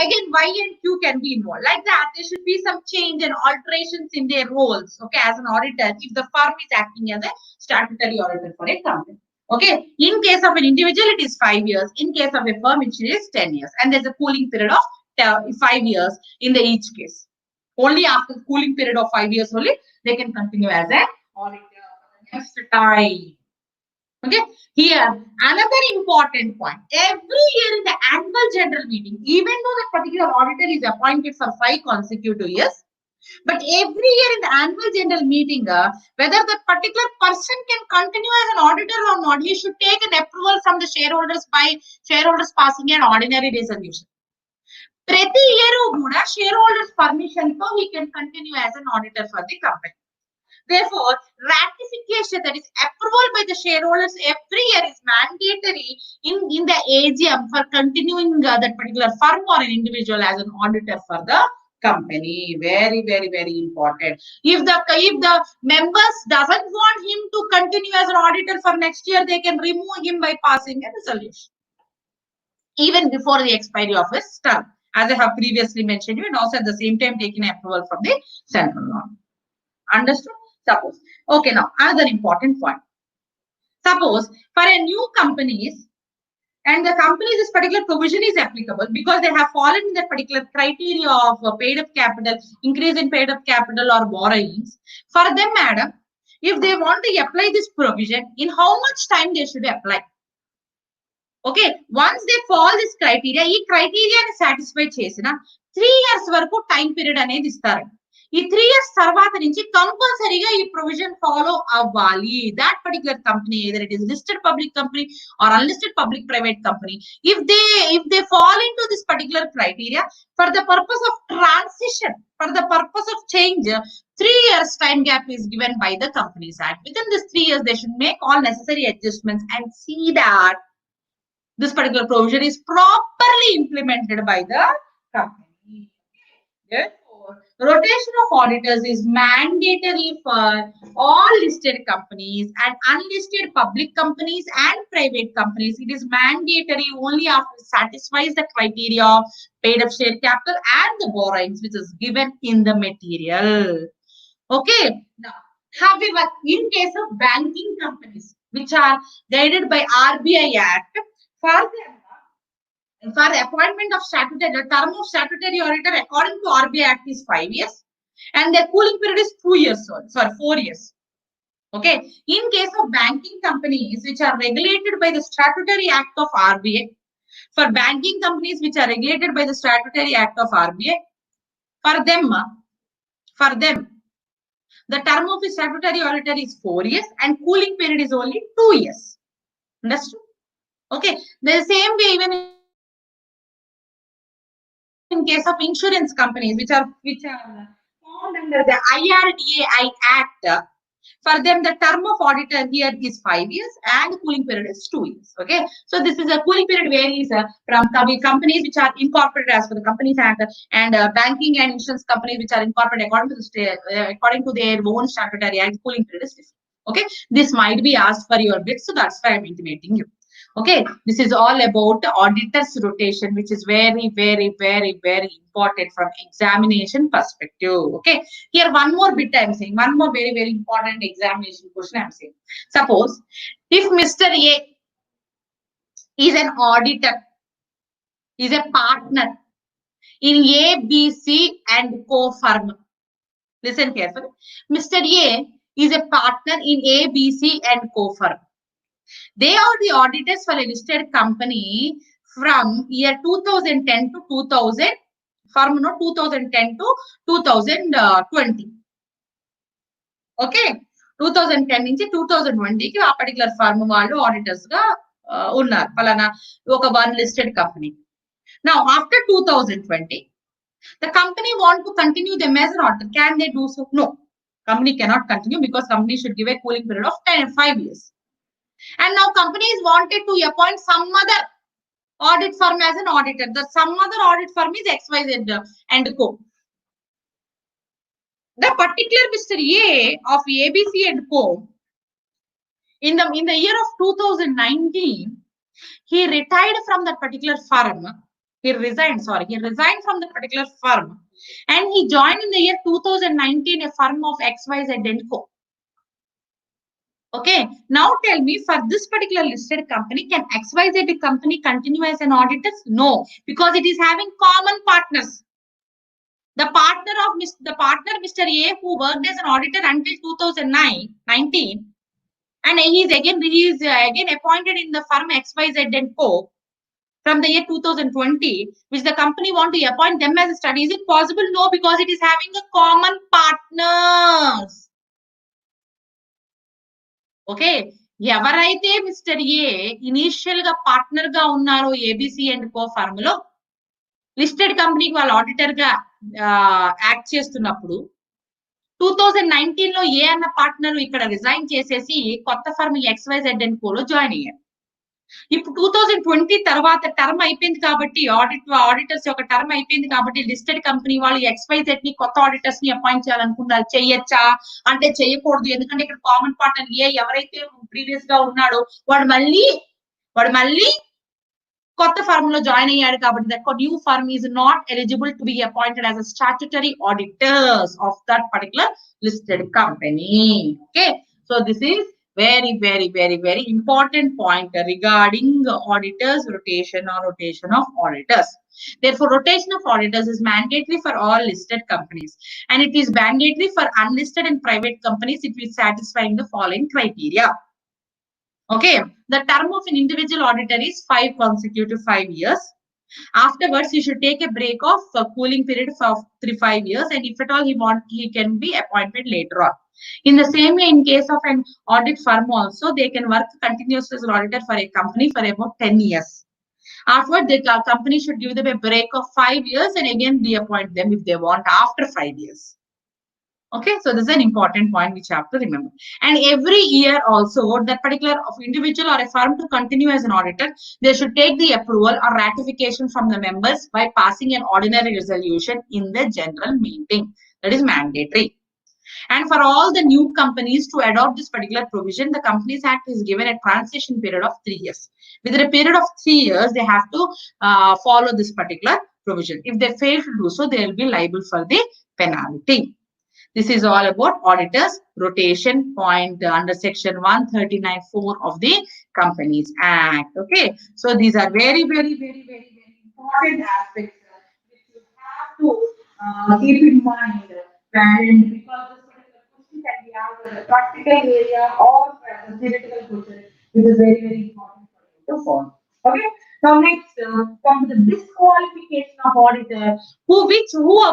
S1: again, Y and Q can be involved. Like that, there should be some change and alterations in their roles. Okay, as an auditor, if the firm is acting as a statutory auditor for a company. Okay, in case of an individual, it is 5 years. In case of a firm, it is 10 years. And there's a cooling period of 5 years in the each case. Only after the cooling period of 5 years only, they can continue as an auditor for the next time. Okay, here another important point. Every year in the annual general meeting, even though the particular auditor is appointed for 5 consecutive years, but every year in the annual general meeting, whether the particular person can continue as an auditor or not, he should take an approval from the shareholders by shareholders passing an ordinary resolution. Prati year kuda shareholders permission so he can continue as an auditor for the company. Therefore, ratification, that is approval by the shareholders every year, is mandatory in the AGM for continuing that particular firm or an individual as an auditor for the company. Very, very, very important. If the members doesn't want him to continue as an auditor for next year, they can remove him by passing a resolution, even before the expiry of his term, as I have previously mentioned you, and also at the same time taking approval from the central government. Understood? Suppose. Okay, now another important point. Suppose for a new companies, and the company, this particular provision is applicable because they have fallen in that particular criteria of paid up capital, increase in paid up capital or borrowings. For them, madam, if they want to apply this provision, in how much time they should apply? Okay, once they fall this criteria, ఈ criteria ని satisfy చేసిన 3 years వరకు time period అనేది ఇస్తారు. ఈ 3 years తర్వాత నుంచి కంపల్సరీగా ఈ ప్రొవిజన్ ఫాలో అవ్వాలి. That particular company, either it is listed public company or unlisted public private company, if they fall into this particular criteria, for the purpose of transition, for the purpose of change, 3 years time gap is given by the Companies Act. Within this 3 years, they should make all necessary adjustments and see that this particular provision is properly implemented by the company. Therefore, rotation of auditors is mandatory for all listed companies and unlisted public companies and private companies. It is mandatory only after it satisfies the criteria of paid up share capital and the borrowings which is given in the material. Okay. Now, however, in case of banking companies which are guided by RBI Act, for the appointment of statutory, the term of statutory auditor according to RBI Act is 5 years, and the cooling period is 2 years. Sorry, 4 years. Okay. In case of banking companies which are regulated by the statutory act of RBI, for banking companies which are regulated by the statutory act of RBI, for them, the term of the statutory auditor is 4 years and cooling period is only 2 years. Understood? Okay. The same way, even in case of insurance companies which are formed under the IRDAI Act, for them the term of auditor here is 5 years and the cooling period is 2 years. Okay, so this is a cooling period varies from companies which are incorporated as per the Companies Act, and banking and insurance companies which are incorporated according to their own statutory act. Cooling period is different. Okay, this might be asked for your bit, so that's why I'm intimating you. Okay, this is all about auditors rotation, which is very, very, very, very important from examination perspective. Okay, here one more bit I'm saying, one more very, very important examination question I'm saying. Suppose if Mr. A is an auditor, is a partner in A, B, C and co firm. Listen carefully. Mr. A is a partner in A, B, C and co firm. They are the auditors for a listed company from year 2010 to 2000, from 2010 to 2020. Okay, 2010 నుంచి 2020కి ఆ particular firm వాళ్ళు auditors గా ఉన్నారు పలానా ఒక one listed company. Now after 2020, the company want to continue them as an auditor. Can they do so? No, company cannot continue because company should give a cooling period of 5 years. And now companies wanted to appoint some other audit firm as an auditor. The some other audit firm is XYZ and Co. The particular Mr. A of ABC and Co. in the year of 2019, he retired from that particular firm. He resigned from the particular firm, and he joined in the year 2019 a firm of XYZ and Co. Okay, now tell me, for this particular listed company, can XYZ company continue as an auditor? No, because it is having common partners. The partner Mr. A, who worked as an auditor until 2019, and he is again appointed in the firm XYZ and Co. from the year 2020, which the company want to appoint them as a study. Is it possible? No, because it is having a common partners. Okay, ఎవరైతే mister ఏ initial గా partner గా ఉన్నారో ABC and co firm లో listed కంపెనీకి వాళ్ళు auditor గా act చేస్తున్నప్పుడు 2019 లో ఏ అన్న పార్ట్నర్ ఇక్కడ రిజైన్ చేసేసి కొత్త ఫర్మ్ XYZ అండ్ కోలో జాయిన్ అయ్యారు. ఇప్పుడు 2020 తర్వాత టర్మ్ అయిపోయింది కాబట్టి ఆడిటర్స్ యొక్క టర్మ్ అయిపోయింది కాబట్టి లిస్టెడ్ కంపెనీ వాళ్ళు XYZ ని కొత్త ఆడిటర్స్ ని అపాయింట్ చేయాలనుకుంటారు. చెయ్యొచ్చా అంటే చేయకూడదు, ఎందుకంటే ఇక్కడ కామన్ పార్ట్నర్ ఎవరైతే ప్రీవియస్ గా ఉన్నాడో వాడు మళ్ళీ కొత్త ఫర్మ్ లో జాయిన్ అయ్యాడు కాబట్టి that new firm is not eligible to be appointed as a statutory auditors of that particular listed company. Okay, so this is very important point regarding auditors rotation of auditors. Therefore, rotation of auditors is mandatory for all listed companies, and it is mandatory for unlisted and private companies if it is satisfying the following criteria. Okay, the term of an individual auditor is 5 years. Afterwards, he should take a break of a cooling period of 5 years, and if at all he can be appointed later on. In the same way, in case of an audit firm also, they can work continuously as an auditor for a company for about 10 years. Afterwards, the company should give them a break of 5 years and again reappoint them if they want after 5 years. Okay, so this is an important point which you have to remember. And every year also, that particular individual or a firm to continue as an auditor, they should take the approval or ratification from the members by passing an ordinary resolution in the general meeting. That is mandatory. And for all the new companies to adopt this particular provision, the Companies Act is given a transition period of 3 years. Within a period of 3 years, they have to follow this particular provision. If they fail to do so, they will be liable for the penalty. This is all about auditors rotation point under section 139(4) of the Companies Act. Okay, so these are very important aspects which you have to keep in mind. And because this particular question can be out of the practical area or the theoretical question, it is very important for you to follow. Okay, now next comes the disqualification of auditor.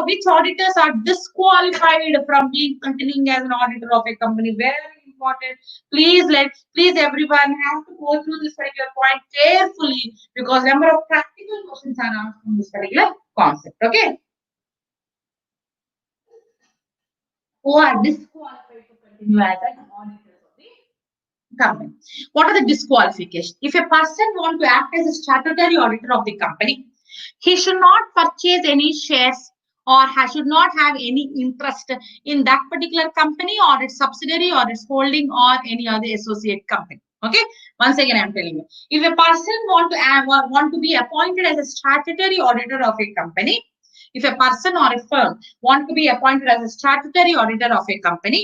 S1: Which auditors are disqualified from being continuing as an auditor of a company? Very important. Please everyone have to go through this particular point carefully, because number of practical questions are asked from this particular concept. Okay, who are disqualified to continue as an auditor of the company? What are the disqualifications? If a person wants to act as a statutory auditor of the company, he should not purchase any shares or should not have any interest in that particular company or its subsidiary or its holding or any other associate company. Okay, once again I am telling you, if a person want to be appointed as a statutory auditor of a company, if a person or a firm want to be appointed as a statutory auditor of a company,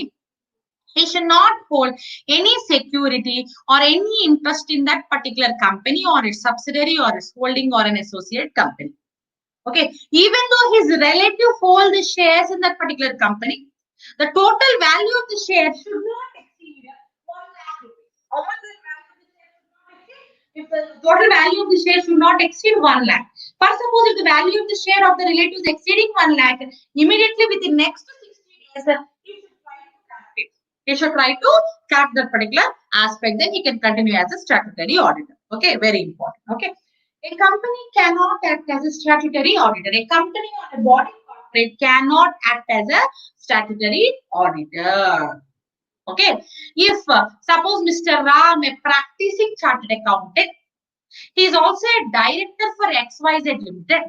S1: he should not hold any security or any interest in that particular company or its subsidiary or its holding or an associate company. Okay, even though his relative hold the shares in that particular company, the total value of the share should not exceed 1 lakh rupees. How much the value of the share should not exceed? If the total value of the share should not exceed 1 lakh. For suppose if the value of the share of the relative is exceeding 1 lakh, immediately within next 60 days, he should try to cut that particular aspect, then he can continue as a statutory auditor. Okay, very important. Okay, a company cannot act as a statutory auditor. A company or a body corporate cannot act as a statutory auditor. Okay, if suppose Mr. Ram, a practicing chartered accountant, he is also a director for XYZ Limited.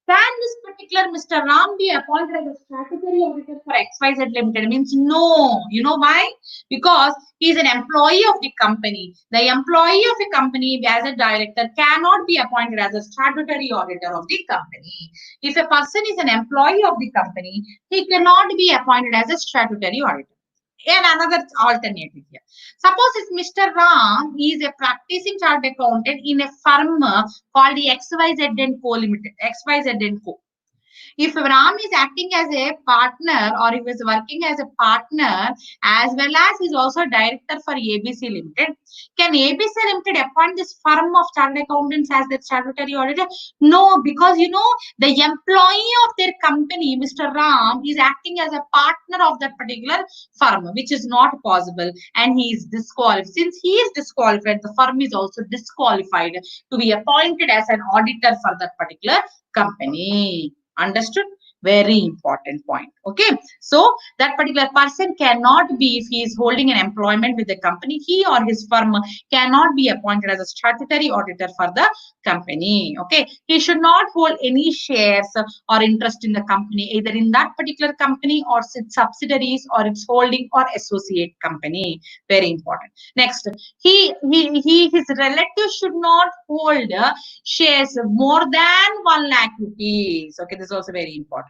S1: Can this particular Mr. Ram be appointed as a statutory auditor for XYZ Limited? Means no. You know why? Because he is an employee of the company. The employee of a company as a director cannot be appointed as a statutory auditor of the company. If a person is an employee of the company, he cannot be appointed as a statutory auditor. And another alternative here. Suppose if Mr. Ram is a practicing chartered accountant in a firm called the XYZ and Co Limited, XYZ and Co. If Ram is acting as a partner or he was working as a partner as well as he's also director for ABC Limited, can ABC Limited appoint this firm of chartered accountants as their statutory auditor? No, because you know the employee of their company, Mr. Ram, is acting as a partner of that particular firm, which is not possible, and he is disqualified. Since he is disqualified, the firm is also disqualified to be appointed as an auditor for that particular company. Understood? Very important point. Okay, so that particular person cannot be, if he is holding an employment with the company, he or his firm cannot be appointed as a statutory auditor for the company. Okay, he should not hold any shares or interest in the company, either in that particular company or its subsidiaries or its holding or associate company. Very important. Next, his relatives should not hold shares more than 1 lakh rupees. Okay, this is also very important.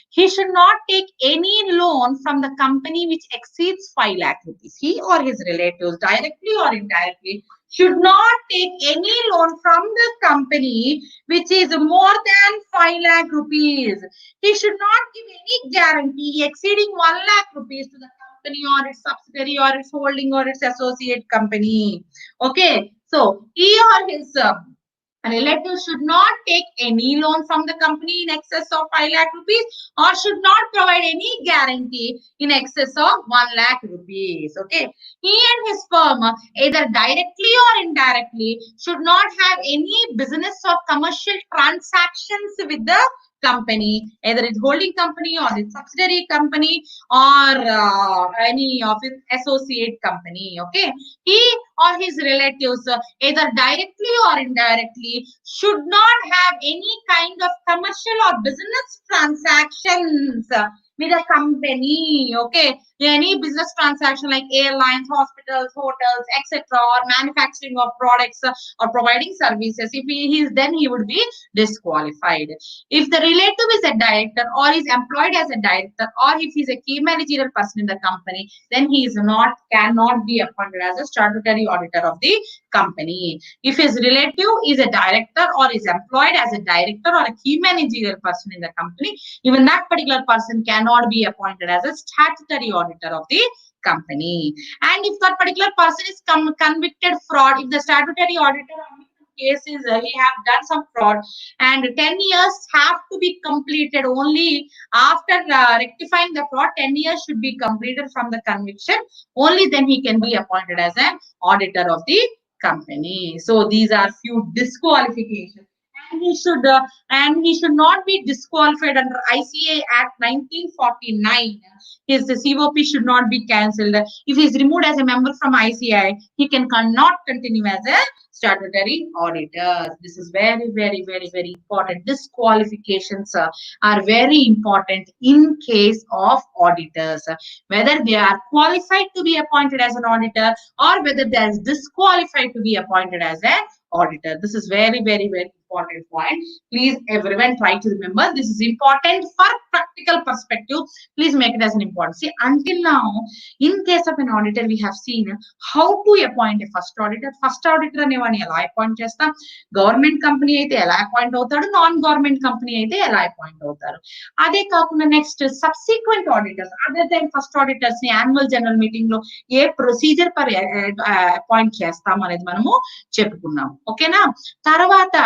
S1: He should not take any loan from the company which exceeds 5 lakh rupees. He or his relatives, directly or indirectly, should not take any loan from the company which is more than 5 lakh rupees. He should not give any guarantee exceeding 1 lakh rupees to the company or its subsidiary or its holding or its associate company. Okay, so he or his relatives should not take any loan from the company in excess of 5 lakh rupees or should not provide any guarantee in excess of 1 lakh rupees. Okay. He and his firm, either directly or indirectly, should not have any business or commercial transactions with the company, either its holding company or its subsidiary company or any of its associate company. Okay. He or his relatives, either directly or indirectly, should not have any kind of commercial or business transactions with a company. Okay, any business transaction like airlines, hospitals, hotels, etc., or manufacturing of products or providing services. If he is, then he would be disqualified. If the relative is a director or is employed as a director, or if he is a key managerial person in the company, then he is not, cannot be appointed as a statutory auditor of the company. If his relative is a director or is employed as a director or a key managerial person in the company, even that particular person cannot be appointed as a statutory auditor of the company. And if that particular person is convicted fraud, if the statutory auditor cases he have done some fraud and 10 years have to be completed only after rectifying the fraud, 10 years should be completed from the conviction, only then he can be appointed as an auditor of the company. So these are few disqualifications. And he should not be disqualified under ICA Act 1949. His COP should not be cancelled. If he is removed as a member from ICI, he cannot continue as a statutory auditor. This is very, very, very, very important. Disqualifications are very important in case of auditors. Whether they are qualified to be appointed as an auditor or whether they are disqualified to be appointed as an auditor. This is very, very, very important point. Please, everyone, try to remember. This is important for practical perspective. Please make it as an important. See, until now, in case of an auditor, we have seen how to appoint a first auditor. First auditor అనేవాడిని ఎలా appoint చేస్తాం, government company అయితే ఎలా appoint అవుతాడు, non government company అయితే ఎలా appoint అవుతారు. అదే కాకుండా next subsequent auditors, other than first auditors ని యాన్యువల్ జనరల్ మీటింగ్ లో ఏ ప్రొసీజర్ పర్ అపాయింట్ చేస్తాం అనేది మనము చెప్పుకున్నాం. ఓకేనా. తర్వాత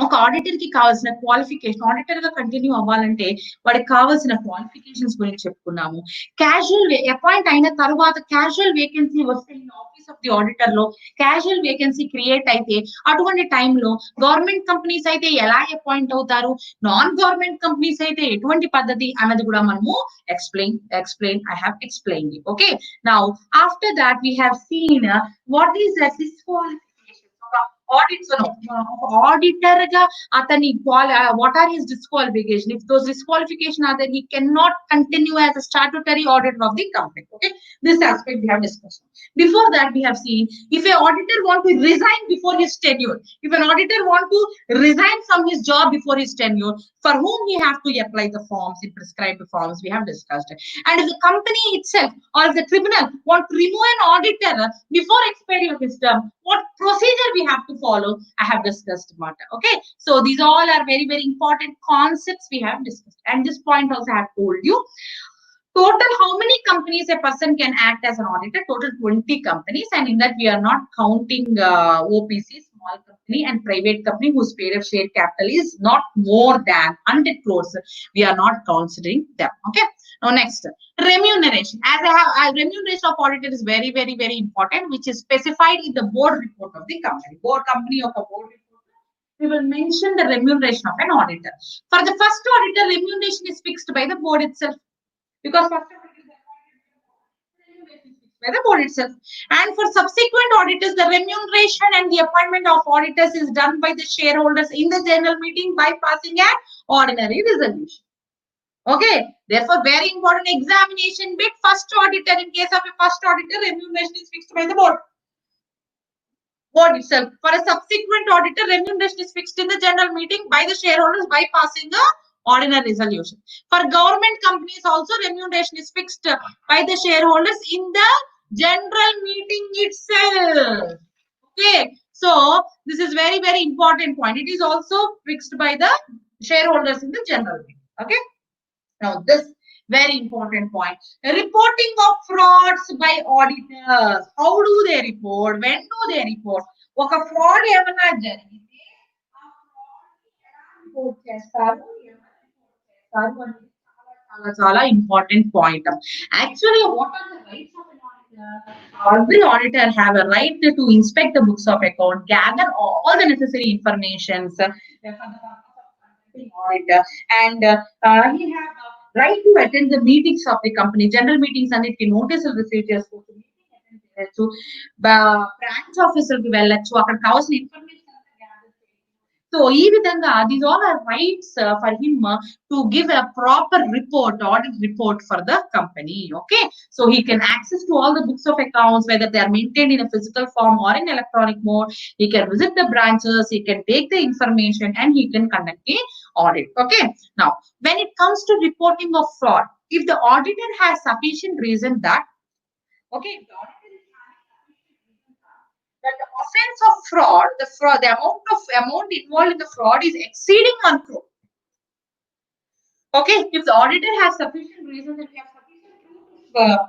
S1: ఒక ఆడిటర్ కి కావాల్సిన క్వాలిఫికేషన్, ఆడిటర్ గా కంటిన్యూ అవ్వాలంటే వాడికి కావాల్సిన క్వాలిఫికేషన్స్ గురించి చెప్పుకున్నాము. క్యాజువల్ అపాయింట్ అయిన తర్వాత క్యాజువల్ వేకెన్సీ వస్తే ఆఫీస్ ఆఫ్ ది ఆడిటర్ లో క్యాజువల్ వేకెన్సీ క్రియేట్ అయితే అటువంటి టైంలో గవర్నమెంట్ కంపెనీస్ అయితే ఎలా అపాయింట్ అవుతారు, నాన్ గవర్నమెంట్ కంపెనీస్ అయితే ఎటువంటి పద్ధతి అన్నది కూడా మనము explain I have explained it. Okay, now after that we have seen what is the disqualification. Audits, auditor ga atani what are his disqualification? If those disqualification are there, he cannot continue as a statutory auditor of the company. Okay, this aspect we have discussed. Before that we have seen, if an auditor want to resign before his tenure, if an auditor want to resign from his job before his tenure, for whom he have to apply the forms, in prescribed forms we have discussed. And if the company itself or if the tribunal want to remove an auditor before expiry of his term, what procedure we have to follow, I have discussed matter. Okay, so these all are very, very important concepts we have discussed. And this point also I have told you. Total, how many companies a person can act as an auditor? Total 20 companies, and in that we are not counting OPC, small company, and private company whose paid of share capital is not more than 100 crores. We are not considering them. Okay. Now next, remuneration. As I have, remuneration of auditor is very, very, very important, which is specified in the board report of the company. Board company of a board report, we will mention the remuneration of an auditor. For the first auditor, remuneration is fixed by the board itself, because first auditor is by the board itself. And for subsequent auditors, the remuneration and the appointment of auditors is done by the shareholders in the general meeting by passing an ordinary resolution. Okay, therefore, very important examination bit. First auditor, in case of a first auditor, remuneration is fixed by the board itself. For a subsequent auditor, remuneration is fixed in the general meeting by the shareholders by passing a ordinary resolution. For government companies also, remuneration is fixed by the shareholders in the general meeting itself. Okay, so this is very, very important point. It is also fixed by the shareholders in the general meeting. Okay, now this very important point. Reporting of frauds by auditors. How do they report? When do they report? ఒక fraud ఏమన్నా జరిగితే ఆ fraud report చేస్తారు, చాలా important point. Actually what are the rights of an auditor? Every auditor have a right to inspect the books of account, gather all the necessary informations for the purpose of conducting audit, and he have a right to attend the meetings of the company, general meetings, and if notice receive చేసుకోవచ్చు, meeting attend చేయొచ్చు, branch officer కి వెళ్ళొచ్చు, అక్కడ కావాల్సిన information. So, these all are rights for him to give a proper report, audit report for the company. Okay, so he can access to all the books of accounts, whether they are maintained in a physical form or in electronic mode. He can visit the branches, he can take the information, and he can conduct the audit. Okay, now when it comes to reporting of fraud, if the auditor has sufficient reason that, okay, if the auditor is having sufficient reason that the offense of fraud, the amount involved in the fraud is exceeding 1 crore. Okay, if the auditor has sufficient reason, then we have sufficient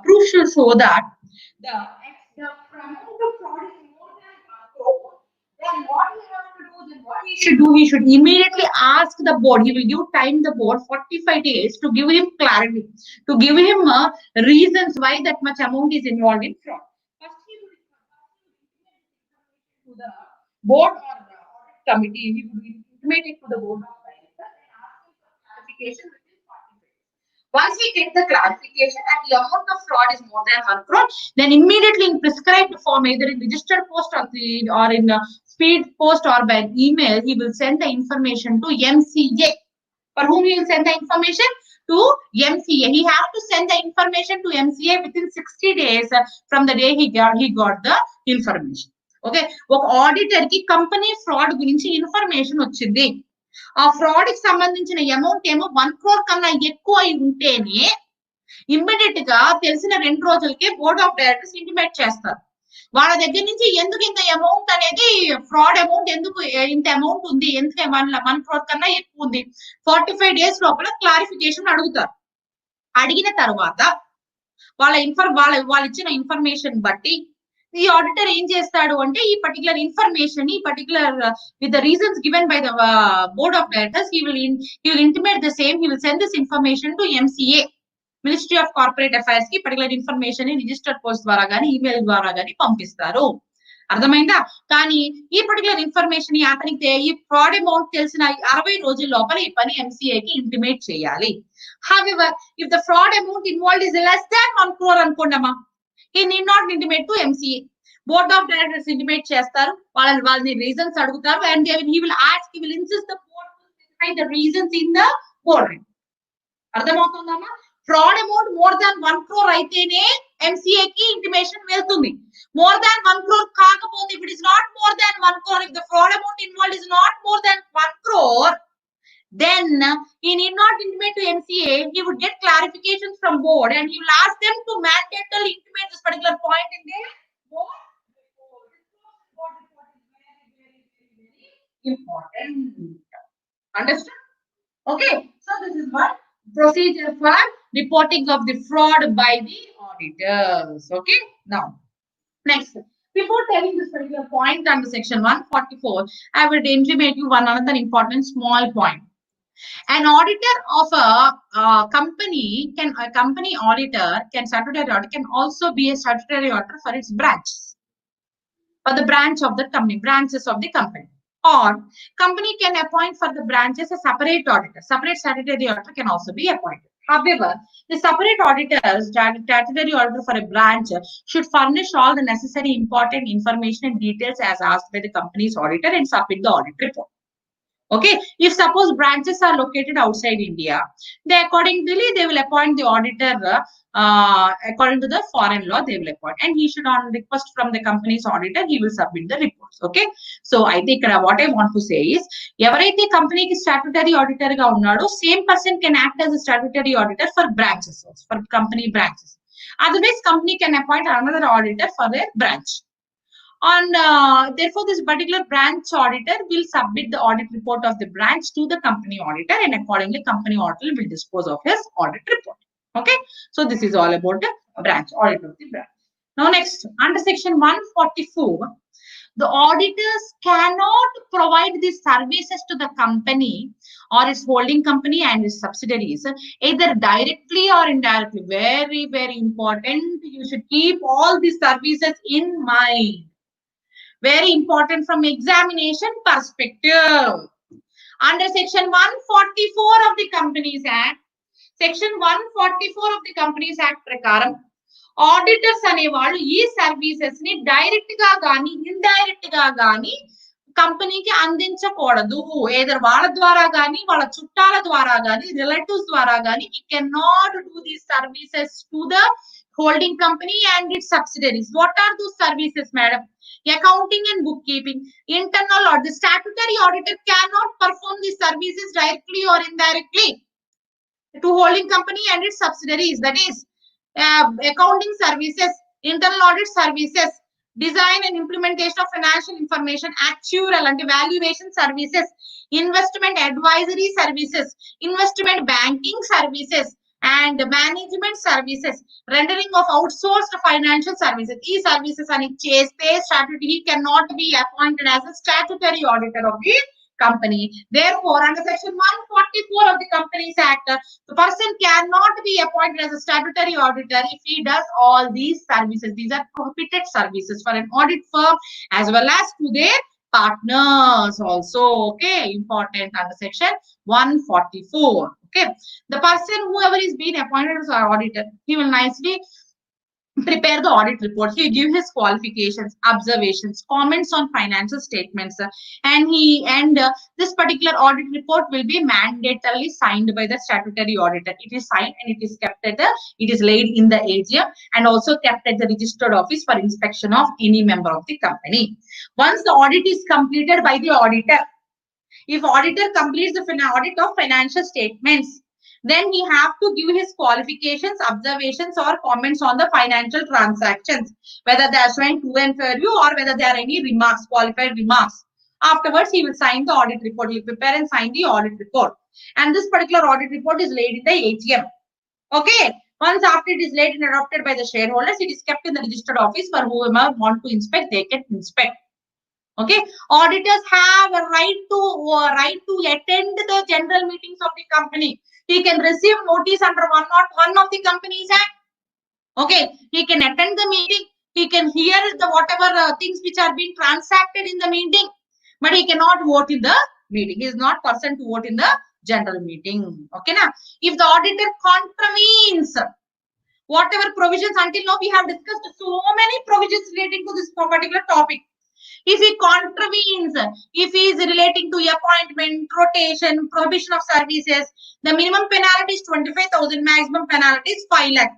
S1: proof to show that the amount of fraud is more than 1 crore, then what he has to do, then what he should do, he should immediately ask the board. He will give time the board 45 days to give him clarity, to give him reasons why that much amount is involved in fraud. First, he will to the board or the audit committee, he will intimate it to the board of directors and ask him for clarification within 40 days. Once we get the clarification and the amount of fraud is more than 1 crore, then immediately in prescribed form, either in registered post or in speed post or by email, he will send the information to MCA. For whom he will send the information? To MCA. He has to send the information to MCA within 60 days from the day he got the information. Okay, ఒక auditor కి company fraud గురించి information వచ్చింది. ఆ fraud కి సంబంధించిన amount ఏమో 1 crore కన్నా ఎక్కువ అయి ఉంటేనే ఇమ్మీడియట్ గా తెలిసిన 2 రోజులకే బోర్డ్ ఆఫ్ డైరెక్టర్స్ ఇంటిమేట్ చేస్తారు. వాళ్ళ దగ్గర నుంచి ఎందుకు ఇంత అమౌంట్ అనేది, ఫ్రాడ్ అమౌంట్ ఎందుకు ఇంత అమౌంట్ ఉంది, ఎందుకు 1 crore కన్నా ఎక్కువ ఉంది, 45 days లోపల క్లారిఫికేషన్ అడుగుతారు. అడిగిన తర్వాత వాళ్ళు ఇచ్చిన ఇన్ఫర్మేషన్ బట్టి ఈ ఆడిటర్ ఏం చేస్తాడు అంటే ఈ పర్టికులర్ ఇన్ఫర్మేషన్ ఈ particular with the reasons given by the board of directors, he will intimate the same, he will send this information to MCA, ministry of corporate affairs కి పర్టికులర్ ఇన్ఫర్మేషన్ రిజిస్టర్డ్ పోస్ట్ ద్వారా కానీ email ద్వారా కానీ పంపిస్తారు. అర్థమైందా? కానీ ఈ particular information అతనికి ఈ ఫ్రాడ్ అమౌంట్ తెలిసిన 60 రోజుల లోపల ఈ పని ఎంసీఏకి ఇంటిమేట్ చేయాలి. However if the fraud amount involved is less than 1 crore అనుకోండమ్మా, he need not intimate to MCA. Board of directors intimate చేస్తారు, వాళ్ళని రీజన్స్ అడుగుతారు, and he will insist the board to specify the reasons in the board. అర్థమవుతుందమ్మా? Fraud amount more than 1 crore అయితేనే MCA కి intimation వెళ్తుంది. More than 1 crore కాకపోతే, if it is not more than 1 crore, if the fraud amount involved is not more than 1 crore, then he need not intimate to MCA. He would get clarifications from board and he will ask them to mandatorily intimate this particular point in their board report. Board report is very important. Understood? Okay. So this is what procedure for reporting of the fraud by the auditors. Okay. Now, next, before telling this particular point under section 144, I will intimate you one another important small point. An auditor of a company auditor statutory auditor can also be a statutory auditor for its branches, for the branch of the company, branches of the company. Or company can appoint for the branches a separate auditor. Separate statutory auditor can also be appointed. However, the separate auditors, statutory auditor for a branch, should furnish all the necessary important information and details as asked by the company's auditor and submit the audit report. Okay, if suppose branches are located outside India, they accordingly they will appoint the auditor according to the foreign law. They will appoint, and he should, on request from the company's auditor, he will submit the reports. Okay, so I think what I want to say is, ఎవరైతే కంపెనీకి statutory auditor గా ఉన్నాడో, same person can act as a statutory auditor for branches, for company branches. Otherwise, company can appoint another auditor for their branch. And therefore, this particular branch auditor will submit the audit report of the branch to the company auditor, and accordingly, company auditor will dispose of his audit report. Okay, so this is all about the branch audit of the branch. Now, next, under section 144, the auditors cannot provide these services to the company or its holding company and its subsidiaries, either directly or indirectly. Very, very important. You should keep all these services in mind. Very important from examination perspective. Under section 144 of the Companies Act, section 144 of the Companies Act prakaram, auditors అనేవాళ్ళు ఈ services ని direct గా గాని indirect గా గాని కంపెనీకి అందించకూడదు. Either వాళ్ళ ద్వారా గాని, వాళ్ళ చుట్టాల ద్వారా గాని, రిలేటివ్స్ ద్వారా గాని, he cannot do these services to the holding company and its subsidiaries. What are those services, madam? Accounting and bookkeeping, internal audit. The statutory auditor cannot perform these services directly or indirectly to holding company and its subsidiaries. That is, accounting services, internal audit services, design and implementation of financial information, actuarial and evaluation services, investment advisory services, investment banking services, and management services, rendering of outsourced financial services. These services are statutory, he cannot be appointed as a statutory auditor of the company. Therefore, under section 144 of the Companies Act, the person cannot be appointed as a statutory auditor if he does all these services. These are prohibited services for an audit firm as well as to their partners also. Okay, important under section 144. Okay, the person, whoever is being appointed as an auditor, he will nicely prepare the audit report. He give his qualifications, observations, comments on financial statements, and this particular audit report will be mandatorily signed by the statutory auditor. It is signed and it is kept at it is laid in the AGM and also kept at the registered office for inspection of any member of the company. Once the audit is completed by the auditor, if auditor completes the audit of financial statements, then he have to give his qualifications, observations, or comments on the financial transactions, whether they are showing true and fair view or whether there are any remarks, qualified remarks. Afterwards, he will sign the audit report. He will prepare and sign the audit report. And this particular audit report is laid in the AGM. Okay. Once after it is laid and adopted by the shareholders, it is kept in the registered office for whoever want to inspect, they can inspect. Okay, auditors have a right to attend the general meetings of the company. He can receive notice under 101 of the Companies Act. Okay, he can attend the meeting. He can hear the whatever things which are being transacted in the meeting, but he cannot vote in the meeting. He is not person to vote in the general meeting. Okay, now if the auditor contravenes whatever provisions, until now we have discussed so many provisions relating to this particular topic. If he contravenes, if he is relating to appointment, rotation, prohibition of services, the minimum penalty is 25,000, maximum penalty is 5 lakh,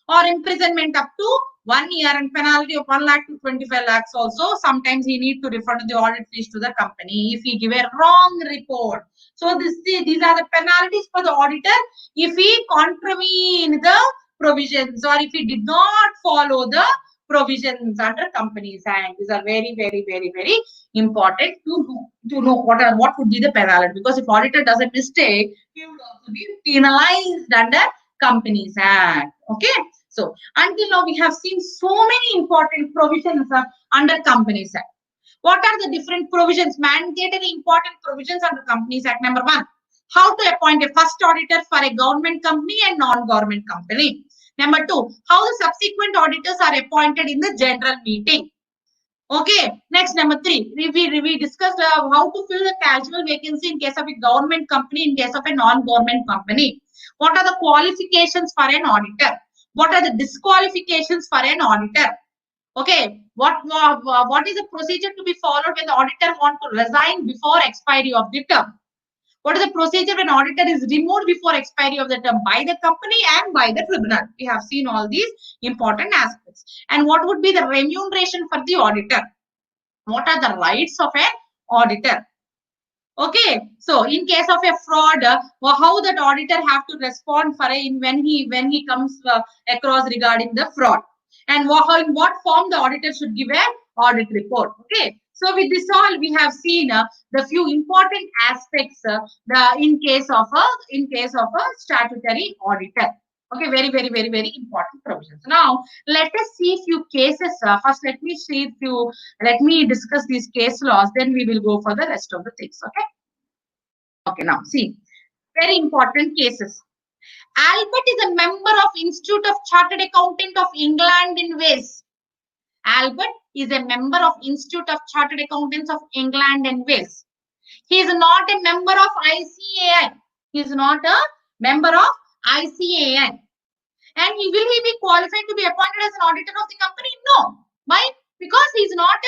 S1: or imprisonment up to 1 year, and penalty of 1 lakh to 25 lakhs also. Sometimes he need to refer to the audit fees to the company if he give a wrong report. So these are the penalties for the auditor if he contravene the provisions, or if he did not follow the provisions under Companies Act. These are very, very, very, very important to know what would be the penalty, because if auditor does a mistake, he would also be penalized under Companies Act. Okay, so until now we have seen so many important provisions under Companies Act. What are the different provisions, mandatory important provisions under Companies Act? Number one, how to appoint a first auditor for a government company and non-government company. Number two, how the subsequent auditors are appointed in the general meeting. Okay, next, number three, we discussed how to fill the casual vacancy in case of a government company, in case of a non-government company. What are the qualifications for an auditor? What are the disqualifications for an auditor? Okay, what is the procedure to be followed when the auditor wants to resign before expiry of the term? What is the procedure when auditor is removed before expiry of the term by the company and by the tribunal? We have seen all these important aspects. And what would be the remuneration for the auditor? What are the rights of an auditor? Okay, so in case of a fraud, how that auditor have to respond for when he comes across regarding the fraud, and in what form the auditor should give an audit report. Okay, so with this all we have seen the few important aspects in case of a statutory auditor. Okay, very, very, very, very important provisions. Now let us see few cases. First, let me discuss these case laws. Then we will go for the rest of the things. Okay. Okay. Now see, very important cases. Albert is a member of Institute of Chartered Accountant of England in Wales. Albert is a member of Institute of Chartered Accountants of England and Wales. He is not a member of ICAI. He is not a member of ICAI. And will he be qualified to be appointed as an auditor of the company? No. Why? Because he is not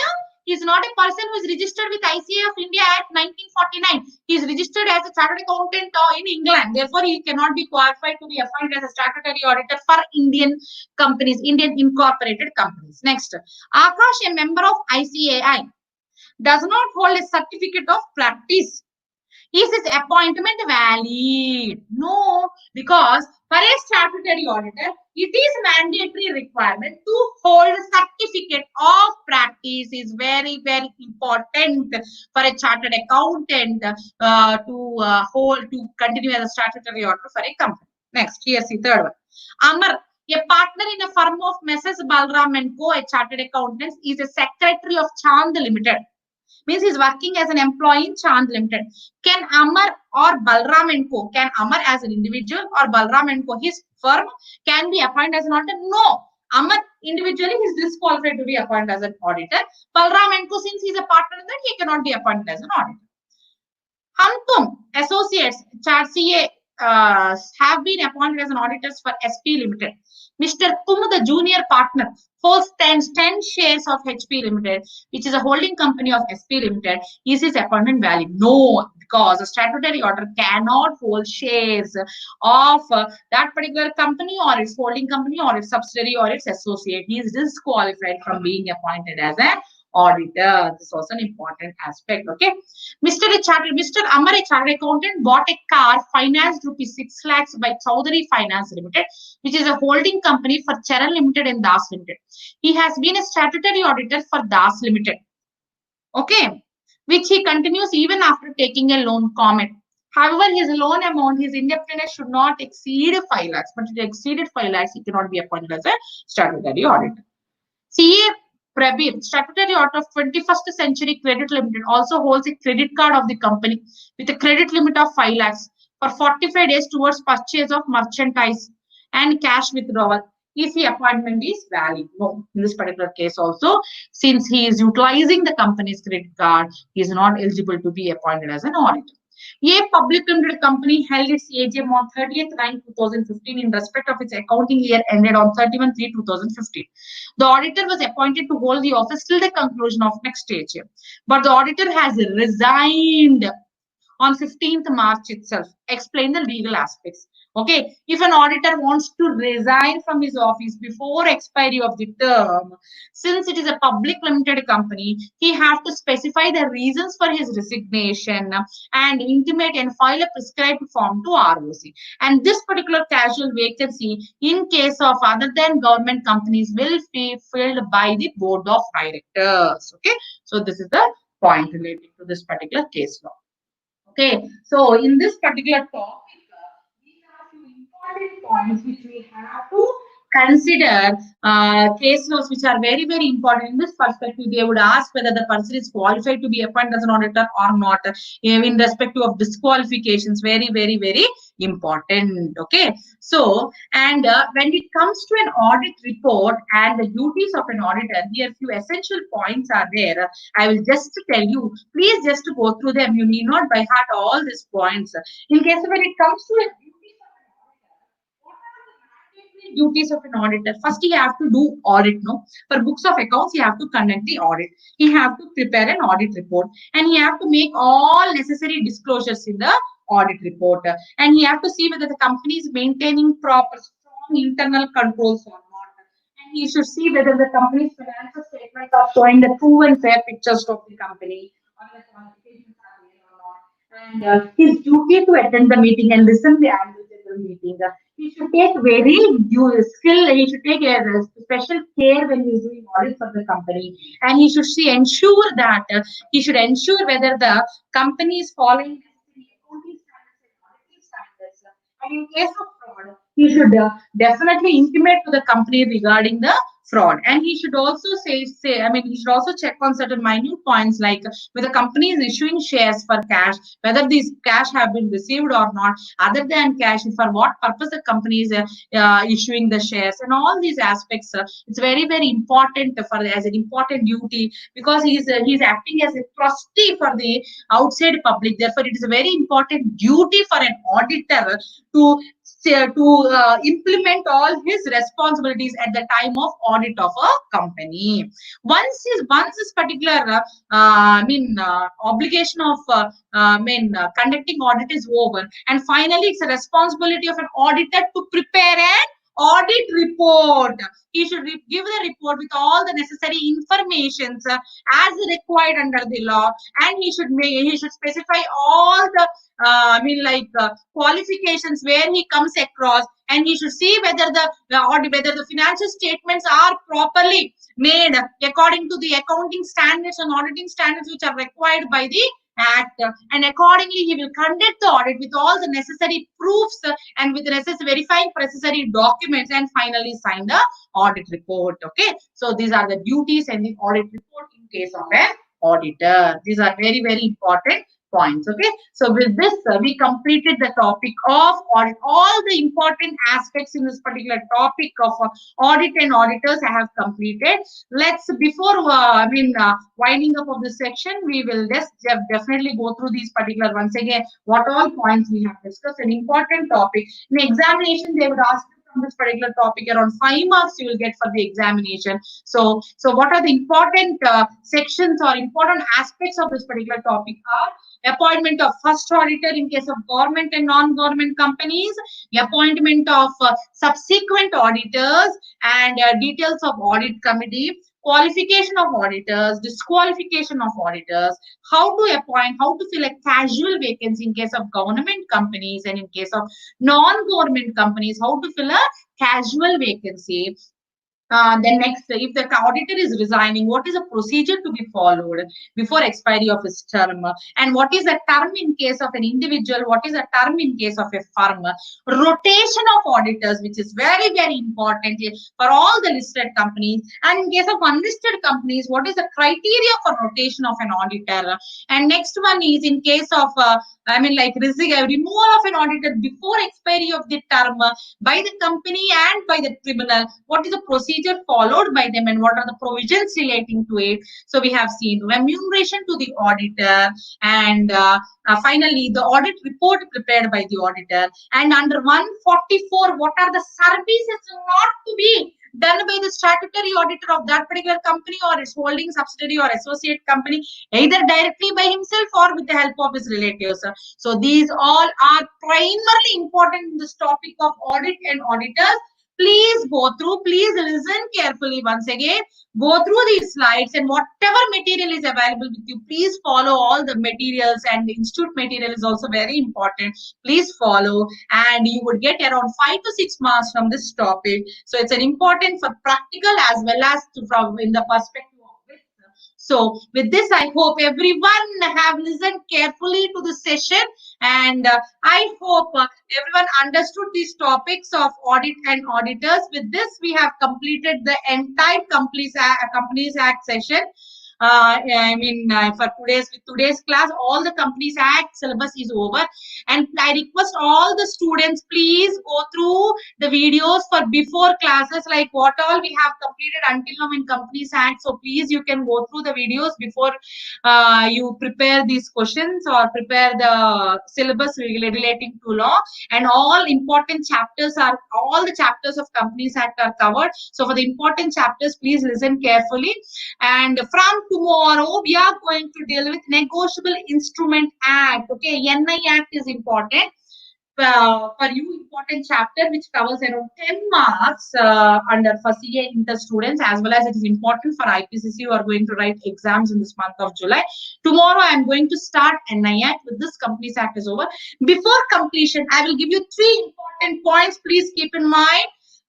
S1: a person who is registered with ICAI of India Act 1949. He is registered as a chartered accountant in England. Therefore, he cannot be qualified to be appointed as a statutory auditor for Indian companies, Indian incorporated companies. Next, Akash, a member of ICAI, does not hold a certificate of practice. Is his appointment valid? No, because for a statutory auditor, it is mandatory requirement to hold a certificate of practice. Is very, very important for a chartered accountant to continue as a statutory auditor for a company. Next, here's the third one. Amar, a partner in a firm of Messrs. Balram and Co., a chartered accountant, is a secretary of Chand Limited. Means he's working as an employee in Chand Limited. Can Amar or Balram and Co., can Amar as an individual or Balram and Co., his firm, can be appointed as an auditor? No. Amar individually is disqualified to be appointed as an auditor. Balram and Co., since he's a partner in that, he cannot be appointed as an auditor. Hamtum Associates, CA, have been appointed as an auditors for SP Limited. Mr. Tum, the junior partner, holds 10 shares of HP Limited, which is a holding company of SP Limited. Is his appointment valid? No, because a statutory auditor cannot hold shares of that particular company or its holding company or its subsidiary or its associate. He is disqualified from being appointed as an auditor. This was an important aspect. Okay, Mr. Amar, a chartered accountant, bought a car financed rupees 6 lakhs by Chaudhary Finance Limited, which is a holding company for Charan Limited and Das Limited. He has been a statutory auditor for Das Limited. Okay, which he continues even after taking a loan comment. However, his loan amount, his indebtedness should not exceed 5 lakhs. But if it exceeded 5 lakhs, he cannot be appointed as a statutory auditor. CA Prabir, statutory auditor of 21st Century Credit Limited, also holds a credit card of the company with a credit limit of 5 lakhs for 45 days towards purchase of merchandise and cash withdrawal if the appointment is valid. No, in this particular case also, since he is utilizing the company's credit card, he is not eligible to be appointed as an auditor. A public limited company held its AGM on 30th 9 2015 in respect of its accounting year ended on 31 3 2015. The auditor was appointed to hold the office till the conclusion of next AGM. But the auditor has resigned on 15th March itself. Explain the legal aspects. Okay, if an auditor wants to resign from his office before expiry of the term, since it is a public limited company, he have to specify the reasons for his resignation and intimate and file a prescribed form to ROC. And this particular casual vacancy, in case of other than government companies, will be filled by the board of directors. Okay, so this is the point related to this particular case law. Okay, so in this particular topic, we have few important points which we have to consider. Case laws which are very, very important in this perspective. They would ask whether the person is qualified to be appointed as an auditor or not. In respect of disqualifications, very, very, very important. Okay, so and when it comes to an audit report and the duties of an auditor, here few essential points are there. I will just tell you, please just go through them. You need not by heart all these points. In case when it comes to a duties of an auditor, first he have to do audit. No, for books of accounts he have to conduct the audit, he have to prepare an audit report, and he have to make all necessary disclosures in the audit report, and he have to see whether the company is maintaining proper strong internal controls or not, and he should see whether the company's financial statements are showing the true and fair pictures of the company, or the qualifications are there or not, and his duty to attend the meeting and listen to the annual general meeting. He should take very due skill. He should take a special care when he is doing audit for the company, and he should see ensure that he should ensure whether the company is following the accounting standards and auditing standards. And in case of fraud, he should definitely intimate to the company regarding the fraud, and he should also he should also check on certain minute points like whether the company is issuing shares for cash, whether these cash have been received or not, other than cash, for what purpose the company is issuing the shares, and all these aspects. It's very, very important for as an important duty, because he's acting as a trustee for the outside public. Therefore, it is a very important duty for an auditor to implement all his responsibilities at the time of audit of a company. Once this particular obligation of conducting audit is over, and finally it's a responsibility of an auditor to prepare an audit report. He should give the report with all the necessary informations as required under the law, and he should specify all the qualifications where he comes across, and he should see whether whether the financial statements are properly made according to the accounting standards and auditing standards which are required by the act, and accordingly he will conduct the audit with all the necessary proofs and with the necessary verifying necessary documents, and finally sign the audit report. Okay, so these are the duties and the audit report in case of an auditor. These are very, very important points. Okay, so with this we completed the topic of audit. All the important aspects in this particular topic of audit and auditors I have completed. Let's before winding up of this section, we will just definitely go through these particular once again what all points we have discussed. An important topic in examination, they would ask from this particular topic around 5 marks you will get for the examination. So what are the important sections or important aspects of this particular topic are: appointment of first auditor in case of government and non-government companies, appointment of subsequent auditors, and details of audit committee, qualification of auditors, disqualification of auditors, how to appoint, how to fill a casual vacancy in case of government companies, and in case of non-government companies, how to fill a casual vacancy, Then next, if the auditor is resigning, what is the procedure to be followed before expiry of his term? And what is the term in case of an individual? What is the term in case of a firm? Rotation of auditors, which is very, very important for all the listed companies. And in case of unlisted companies, what is the criteria for rotation of an auditor? And next one is in case of, removal of an auditor before expiry of the term by the company and by the tribunal. What is the procedure followed by them and what are the provisions relating to it? So we have seen remuneration to the auditor, and finally the audit report prepared by the auditor. And under 144, what are the services not to be done by the statutory auditor of that particular company or its holding subsidiary or associate company, either directly by himself or with the help of his relatives. So these all are primarily important in this topic of audit and auditors. Please go through, please listen carefully once again, go through these slides, and whatever material is available with you, please follow all the materials, and the institute material is also very important. Please follow, and you would get around 5 to 6 marks from this topic. So it's an important for practical as well as from in the perspective of this. So with this, I hope everyone have listened carefully to the session, and I hope everyone understood these topics of audit and auditors. With this, we have completed the entire Companies Act session. For today's class, all the Companies Act syllabus is over, and I request all the students, please go through the videos for before classes, like what all we have completed until now in Companies Act. So please, you can go through the videos before you prepare these questions or prepare the syllabus relating to law. And all the chapters of Companies Act are covered. So for the important chapters, please listen carefully. And from tomorrow, we are going to deal with Negotiable Instrument Act. Okay, NI Act is important for you, important chapter which covers around 10 marks under for CA inter students, as well as it is important for IPCC who are going to write exams in this month of July. Tomorrow, I am going to start NI Act. With this, Companies Act is over. Before completion, I will give you 3 important points. Please keep in mind.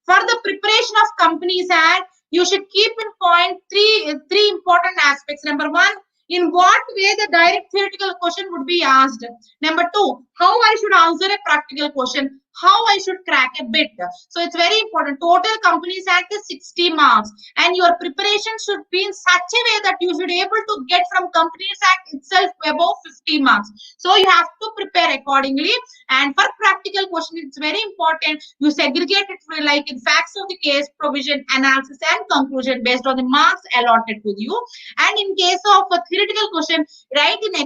S1: For the preparation of Companies Act, you should keep in mind three important aspects. Number 1, in what way the direct theoretical question would be asked. Number 2, how I should answer a practical question, how I should crack a bit. So it's very important. Total Companies Act is 60 marks, and your preparation should be in such a way that you should be able to get from Companies Act itself above 50 marks. So you have to prepare accordingly. And for practical question, it's very important you segregate it like in facts of the case, provision, analysis, and conclusion based on the marks allotted to you. And in case of a theoretical question, write in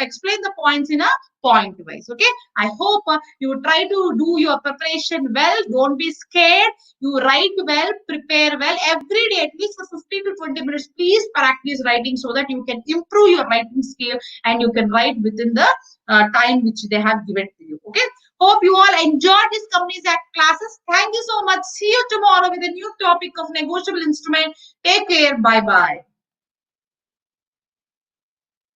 S1: explain the points in a point wise. Okay, I hope you try to do your preparation well. Don't be scared. You write well, prepare well every day, at least for 15 to 20 minutes. Please practice writing so that you can improve your writing skill and you can write within the time which they have given to you. Okay, hope you all enjoyed this Companies Act classes. Thank you so much. See you tomorrow with a new topic of negotiable instrument. Take care. Bye bye.